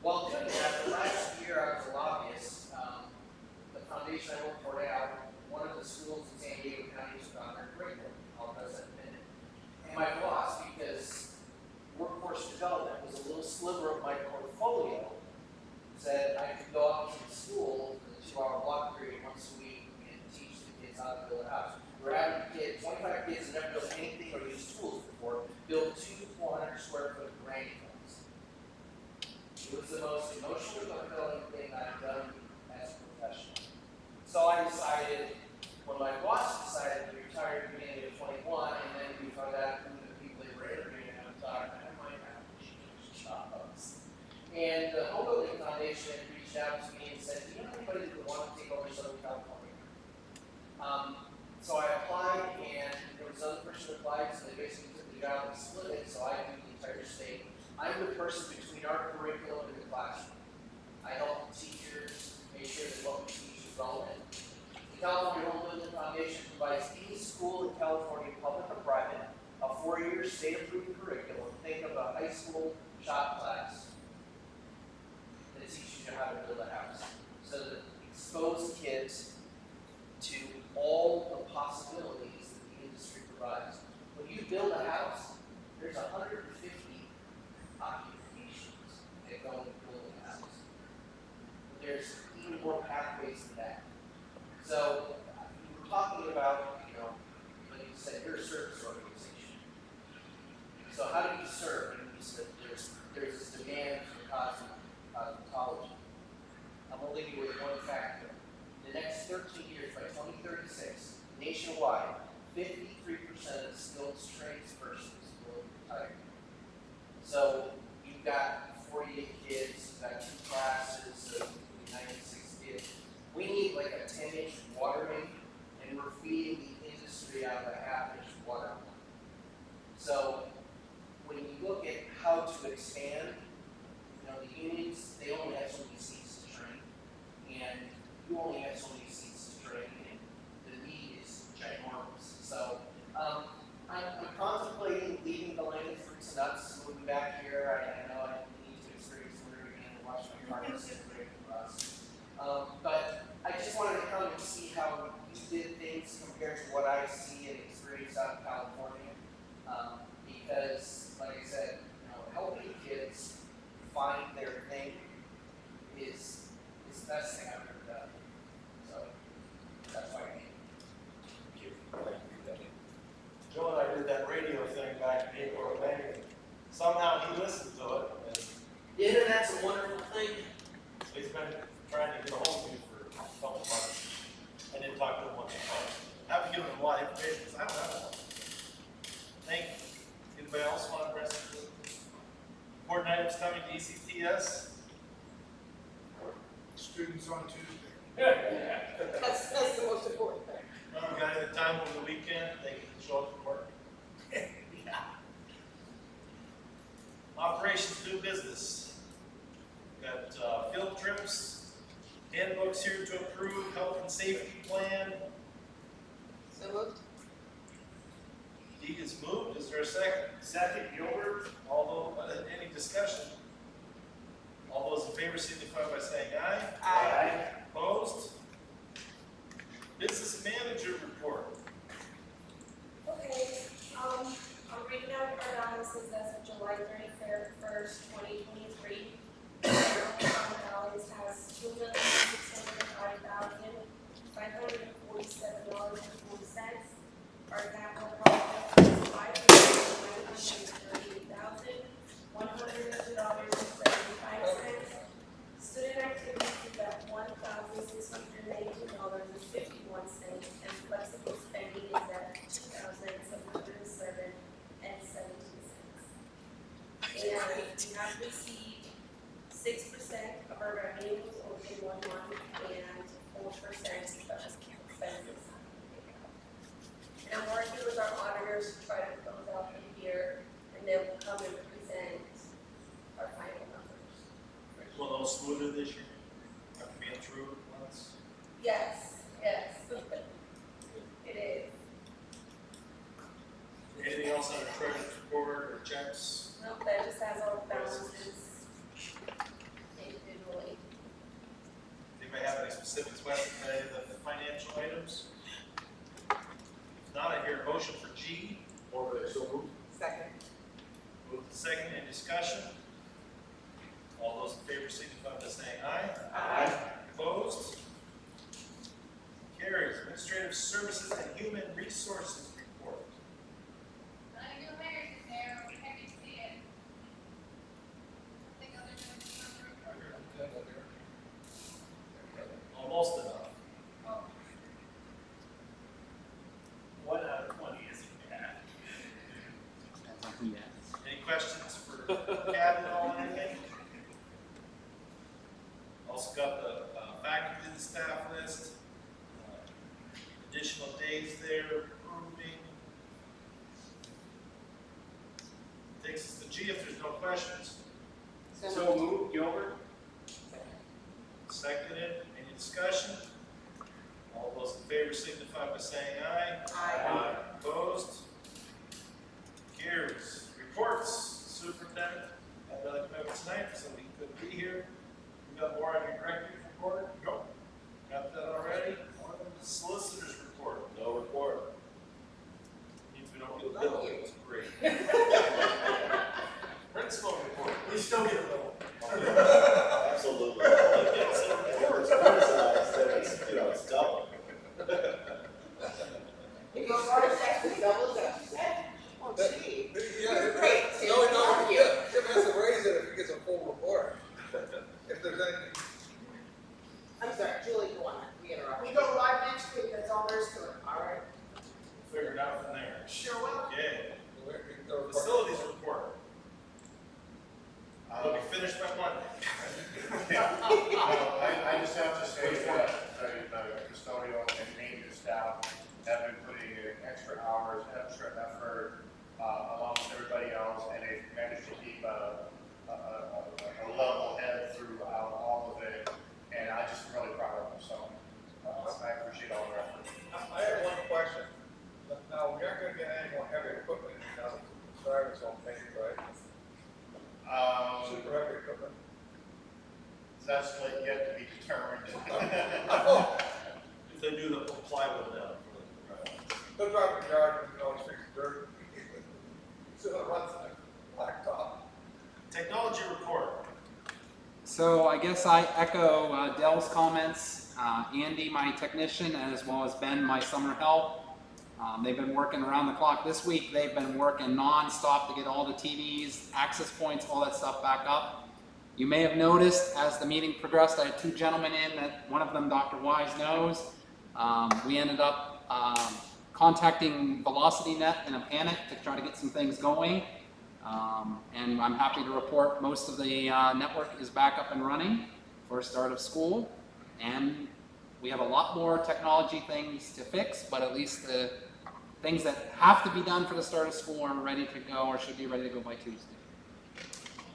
While doing that, the last year I was a lobbyist. The foundation I work for now, one of the schools in San Diego County took on their curriculum. I'll address that in a minute. And my boss It was the most emotionally fulfilling thing I've done as a professional. So I decided, when my boss decided to retire at the beginning of 21, and then we found out who the people they were interviewing, and I thought, I might have to change jobs. And the Home Building Foundation had reached out to me and said, do you know anybody that would want to take over Southern California? So I applied, and there was another person who applied, so they basically took the job and split it, so I do the entire state. I'm the person between our curriculum and the classroom. I help the teachers make sure that what we teach is relevant. The California Home Building Foundation provides any school in California, public or private, a 4-year state-approved curriculum. Think of a high school shop class that teaches you how to build a house. So that expose kids to all the possibilities that the industry provides. When you build a house, there's 150 occupations that go into building a house. There's even more pathways than that. So we were talking about, like you said, you're a service organization. So how do you serve? And you said there's this demand for cosmetology. I'm going to leave you with one factor. In the next 13 years, by 2036, nationwide, 53% of the skilled trades persons will retire. So you've got 48 kids, you've got 2 classes, 96 kids. We need like a 10-inch water main, and we're feeding the industry out of a half-inch water line. So when you look at how to expand, the unions, they only have so many seats to train, and you only have so many seats to train, and the need is ginormous. So I'm contemplating leaving the land of fruits and nuts, moving back here. I know I need to experience winter again and watch my harvest and break the rust. But I just wanted to come and see how you did things compared to what I see and experience out in California. Because, like I said, helping kids find their thing is the best thing I've ever done. So that's why I came. Joe and I did that radio thing back in April or May. Somehow he listened to it, and The internet's a wonderful thing. he's been trying to get a hold of me for a couple months. I didn't talk to him once or twice. I haven't given him a lot of information because I don't have one. Thank you. Anybody else want to address it? Important items coming to ECTS? Students on Tuesday. That's the most important thing. You got any time over the weekend? They can show up to work. Operations, new business. Got field trips, handbooks here to approve, health and safety plan. So moved. D is moved. Is there a second? Second, Gilbert. Any discussion? All those in favor signify by saying aye. Aye. Opposed? Business manager report. Okay, I'm reading out our balances as of July 31st, 2023. Our balance has $2,605,547.40. Our capital project is $5,938,102.75. Student activities is at $1,619.51, and flexible spending is at $2,707.17. And we have received 6% of our revenues in 1 month and 4% of expenses. And I'm working with our auditors to try to close out the year, and they will come and present our final numbers. Will those smoother this year? After being through it once? Yes, yes. It is. Anything else on the treasurer's report or checks? Nope, that just has all the balances individually. Anybody have any specifics about any of the financial items? If not, I hear a motion for G. Or so moved. Second. Move to second, any discussion? All those in favor signify by saying aye. Aye. Opposed? Carries. Administrative Services and Human Resources report. None of your mayors is there, we haven't seen it. I think other than the number of questions for Kevin on anything? Also got the faculty and staff list, additional days there, approving. Takes us to G if there's no questions. So move, Gilbert. Seconded, any discussion? All those in favor signify by saying aye. Aye. Opposed? Carries. Reports, superintendent, had another commitment tonight, so he couldn't be here. We got more on your director's report? Go. Got that already? Solicitor's report? No report. Means we don't get a bill, it's great. Principal report? We still get a little. Absolutely. It's criticized that it's, it's double. if you start section double, that you said, oh gee. Yeah, Great, no, Jim has to raise it if he gets a full report. If there's anything. I'm sorry, Julie, go on, we interrupted. We go live next week, that's all there is to it. All right. Figure it out from there. Sure will. Okay, facilities report. It'll be finished by Monday. I just have to say that the custodial and maintenance staff have been putting in extra hours, extra effort, along with everybody else, and they've managed to keep a level head throughout all of it, and I just am really proud of them, so I appreciate all their effort. I have one question. Now, we aren't gonna get any more heavy equipment now that the drivers all paid, right? Super heavy equipment. That's yet to be determined. If they do the plywood now. They'll drive in the yard and always fix the dirt. So it runs like blacktop. Technology report. So I guess I echo Dell's comments. Andy, my technician, as well as Ben, my summer help. They've been working around the clock this week. They've been working non-stop to get all the TVs, access points, all that stuff back up. You may have noticed as the meeting progressed, I had two gentlemen in that one of them Dr. Wise knows. We ended up contacting VelocityNet in a panic to try to get some things going. And I'm happy to report most of the network is back up and running for start of school. And we have a lot more technology things to fix, but at least the things that have to be done for the start of school are ready to go or should be ready to go by Tuesday.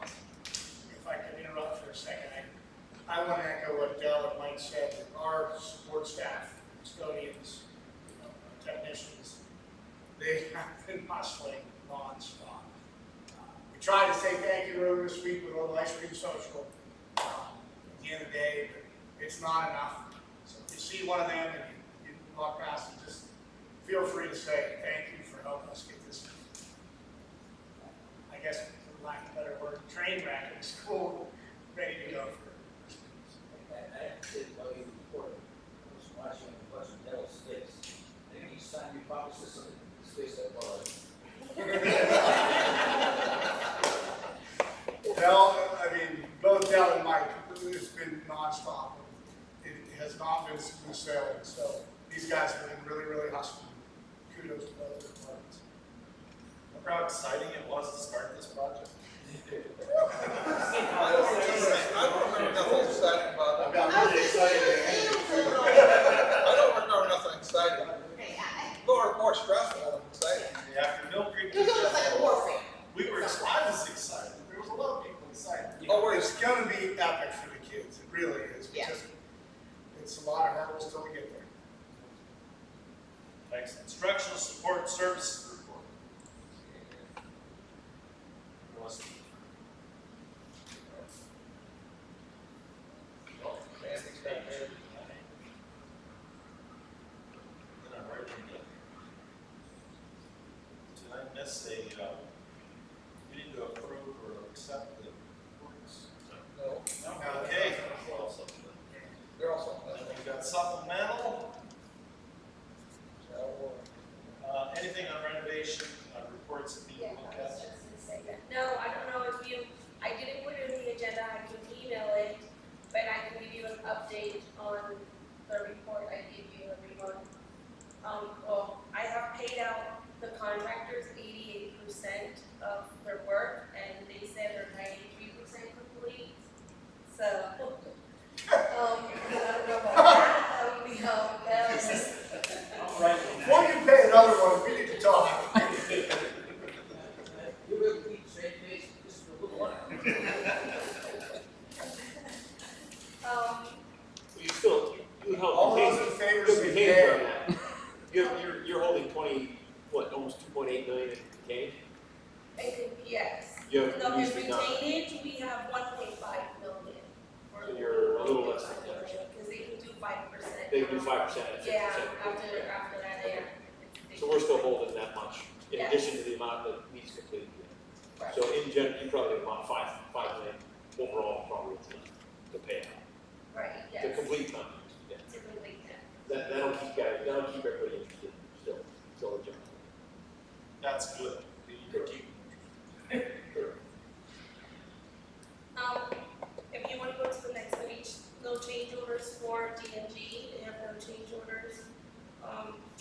If I can interrupt for a second, I want to echo what Dell and Mike said, that our support staff, custodians, technicians, they have been hustling non-stop. We tried to say thank you earlier this week with a little ice cream social at the end of the day, but it's not enough. So if you see one of them and you walk past and just feel free to say thank you for helping us get this, I guess for lack of a better word, train wreck in the school ready to go for students. I have to say, while you report, I was watching Dell's face. And each time you probably said something, his face that was. Dell, I mean, both Dell and Mike, it's been nonstop. It has not been smooth sailing, so these guys have been really, really hustling. Kudos to both departments. Remember how exciting it was to start this project? I don't remember nothing exciting about it. I've got really excited. I don't remember nothing exciting. More stressful than exciting. Yeah, after Mill Creek. It was almost like warfare. I was excited. There was a lot of people excited. Oh, it's going to be epic for the kids. It really is. Yeah. Because it's a lot of hurdles till we get there. Thanks. Instructional support services report. Did I miss a, we need to approve or accept the reports? No, Okay. they're also. And we got supplemental. Anything on renovation, reports that people Yeah, look I was at? just gonna say that. No, I don't know if you, I didn't put it in the agenda, I can email it, but I can give you an update on the report I give you every month. Well, I have paid out the contractors 88%, Well, needs in to be done. retainage, we have 1.5 million. So you're a little less than 10%. Because they can do 5%. They can do 5% and 50%. Yeah, after that, Okay. they. So we're still holding that much, in Yes. addition to the amount that needs completed. Right. So in general, you probably have about 5 million overall probably to pay out, Right, to yes. complete contracts. Yeah. To complete that. That'll keep guys, that'll keep everybody interested, still a job. That's good. You keep- Sure. If you want to go to the next page, no change orders for DMG, they have no change orders.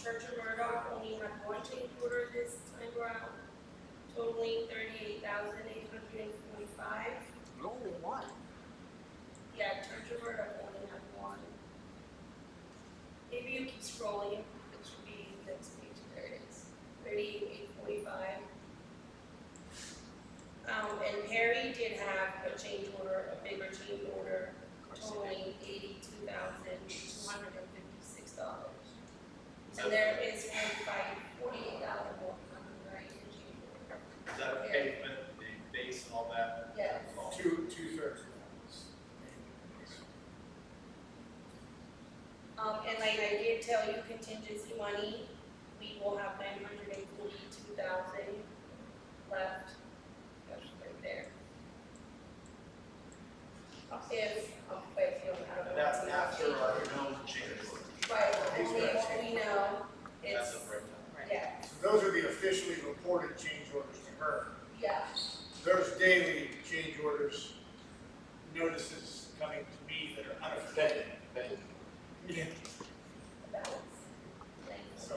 Church of Murdoch only had one change order this time around, totaling $38,845. Only one. Yeah, Church of Murdoch only had one. Maybe you keep scrolling, it should be the next page, there it is, $38,845. And Perry did have a change order, a bigger change order, totaling $82,256. And there is $48,100, right, in change order. Is that pavement, the base and all that? Yes. Two-thirds of And like I did tell you, contingency money, we will have 942,000 left. That's right there. If, but you don't have. And that's after our known change order. Right, only what we know, That's it's, a breakdown. yeah, So those are the officially reported change orders to her. yeah, There's daily change orders, notices coming to me that are unofficial. Yeah. balance. So,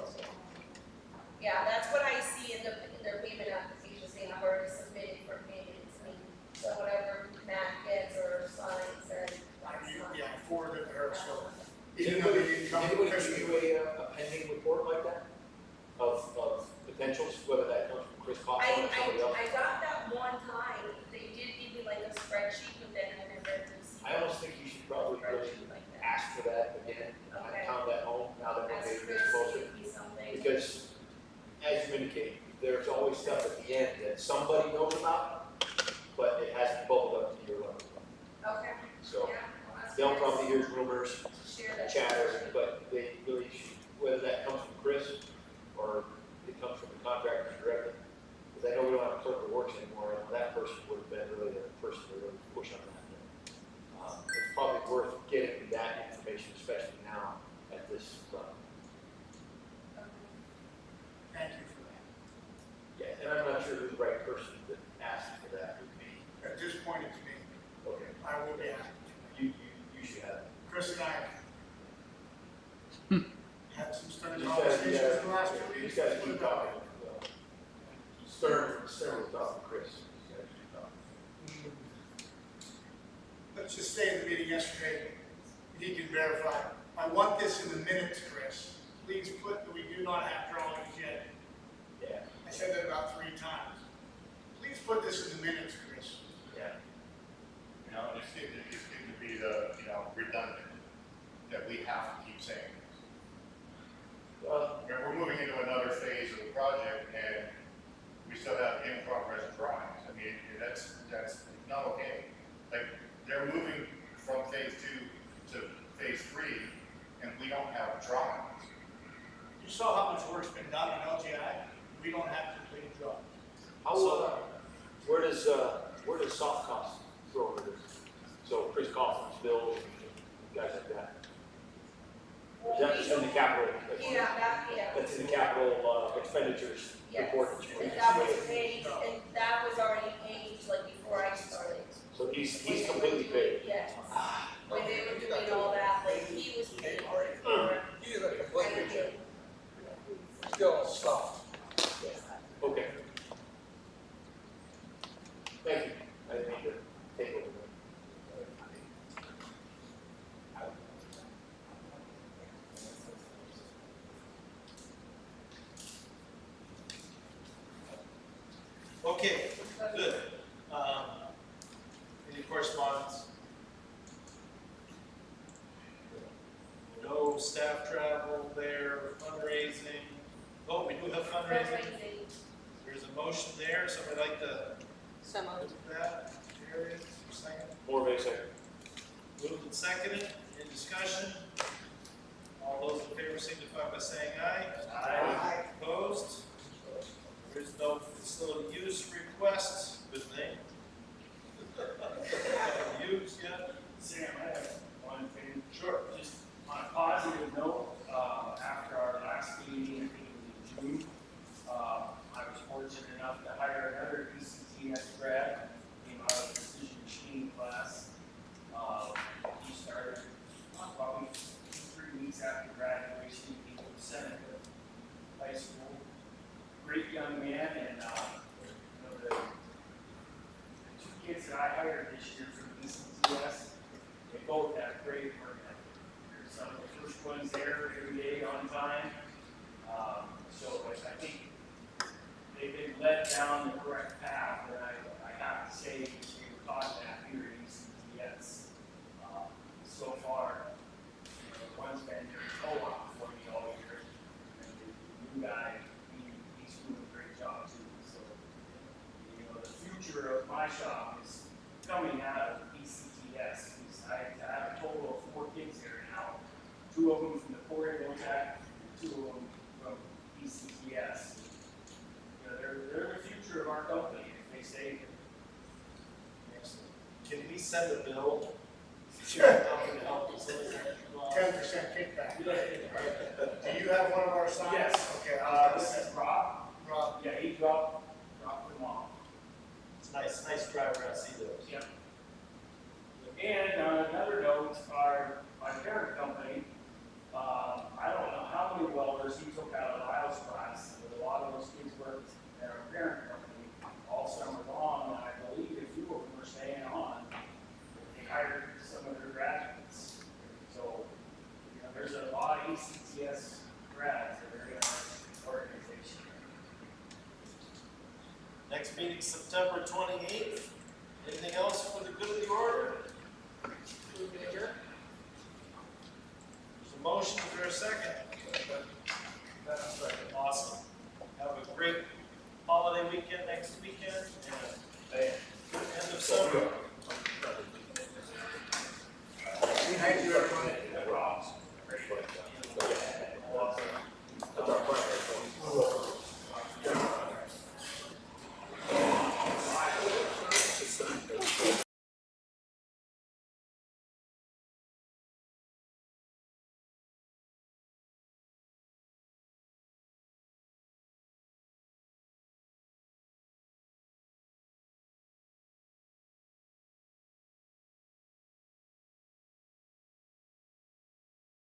Yeah, that's what I see in their payment applications, they have already submitted for payments, I mean, so whatever Matt gets or signs and. yeah, forward it to her, so. Did Even though they anybody, didn't come give officially. you a pending report like that? Of potentials, whether that comes from Chris Coughlin or somebody else? I got that one time, they did give me like a spreadsheet, but then I never received. I almost think you should probably really Spreadsheet like that. ask for that again, Okay. pound that home, now that we're Ask getting Chris this to closer. give me something. Because, as you indicated, there's always stuff at the end that somebody knows about, but it hasn't bubbled up to your level. Okay. So, Yeah, well, that's they'll nice. probably hear rumors, Share that. chatter, but they really should, whether that comes from Chris or it comes from the contractor directly. Because I know we don't have a clerk of works anymore, and that person would have been really the person to really push on that. It's probably worth getting that information, especially now at this level. Thank you for that. Yeah, and I'm not sure who the right person to ask for that would be. At this point, it's me. Okay. I will be asking. You should have it. Chris and I had some stern You conversations guys, in the last 2 you weeks. guys keep talking. Stern will talk to Chris. You guys keep talking. Let's just say in the meeting yesterday, he can verify. I want this in the minutes, Chris. Please put that we do not have drawings yet. Yeah, I said that about 3 times. Please put this in the minutes, Chris. yeah. You know, it seemed to be the, redundant, that we have to keep saying this. We're moving into another phase of the project, and we still have in-progress drawings. I mean, that's not okay. Like, they're moving from phase 2 to phase 3, and we don't have drawings. You saw how much work's been done on LGI? We don't have completed drawings. How, where does soft costs throw into this? So Chris Coughlin's bill, guys like that. Is that just in the capital? Yeah. That's in the capital expenditures Yes, report that you and read. that was paid, and that was already paid like before I started. So he's completely paid. Yes. When they were doing all that, like, he was paid for it. He's a complete And picture. he- Still stuff. Okay. Thank you. I didn't mean to take over. Okay, good. Any correspondence? No staff travel there, fundraising. Oh, we do have fundraising. Fundraising. There's a motion there, somebody like to So moved. That, Jerry, second. More than a second. Moved and seconded, any discussion? All those in favor signify by saying aye. Aye. Opposed? There is no facility use request, good thing. Use, yeah? Sam, I have one thing. Sure. Just on a positive note, after our last meeting, I think it was in June, I was fortunate enough to hire another ECTS grad, came out of the precision machining class. He started probably 3 weeks after graduation, he was Seneca High School. Great young man, and the 2 kids that I hired this year from ECTS, they both have great work ethic. They're some of the first ones there every day on time. So I think they've been led down the correct path, and I have to say, we were taught that here at ECTS. So far, the one's been there co-op for me all year, and the new guy, he's doing a great job too. So, the future of my shop is coming out of ECTS. I have a total of 4 kids there now. 2 of them from the Port of Tech, 2 of them from ECTS. They're the future of our company if they stay here. Excellent. Can we send a bill to the company to help us? 10% kickback. Do you have one of our signs? Yes. Okay, This is Rob. Rob. Yeah, he dropped them off. It's nice drive around, see those. Yep. And on another note, my parent company, I don't know how many welders he took out of Lyle's class, but a lot of those kids worked at our parent company all summer long, and I believe a few of them were staying on. They hired some of their graduates. So, there's a lot of ECTS grads that are in our organization. Next meeting, September 28th. Anything else for the good of the order? There's a motion, is there a second? That's second. Awesome. Have a great holiday weekend next weekend, and a good end of summer.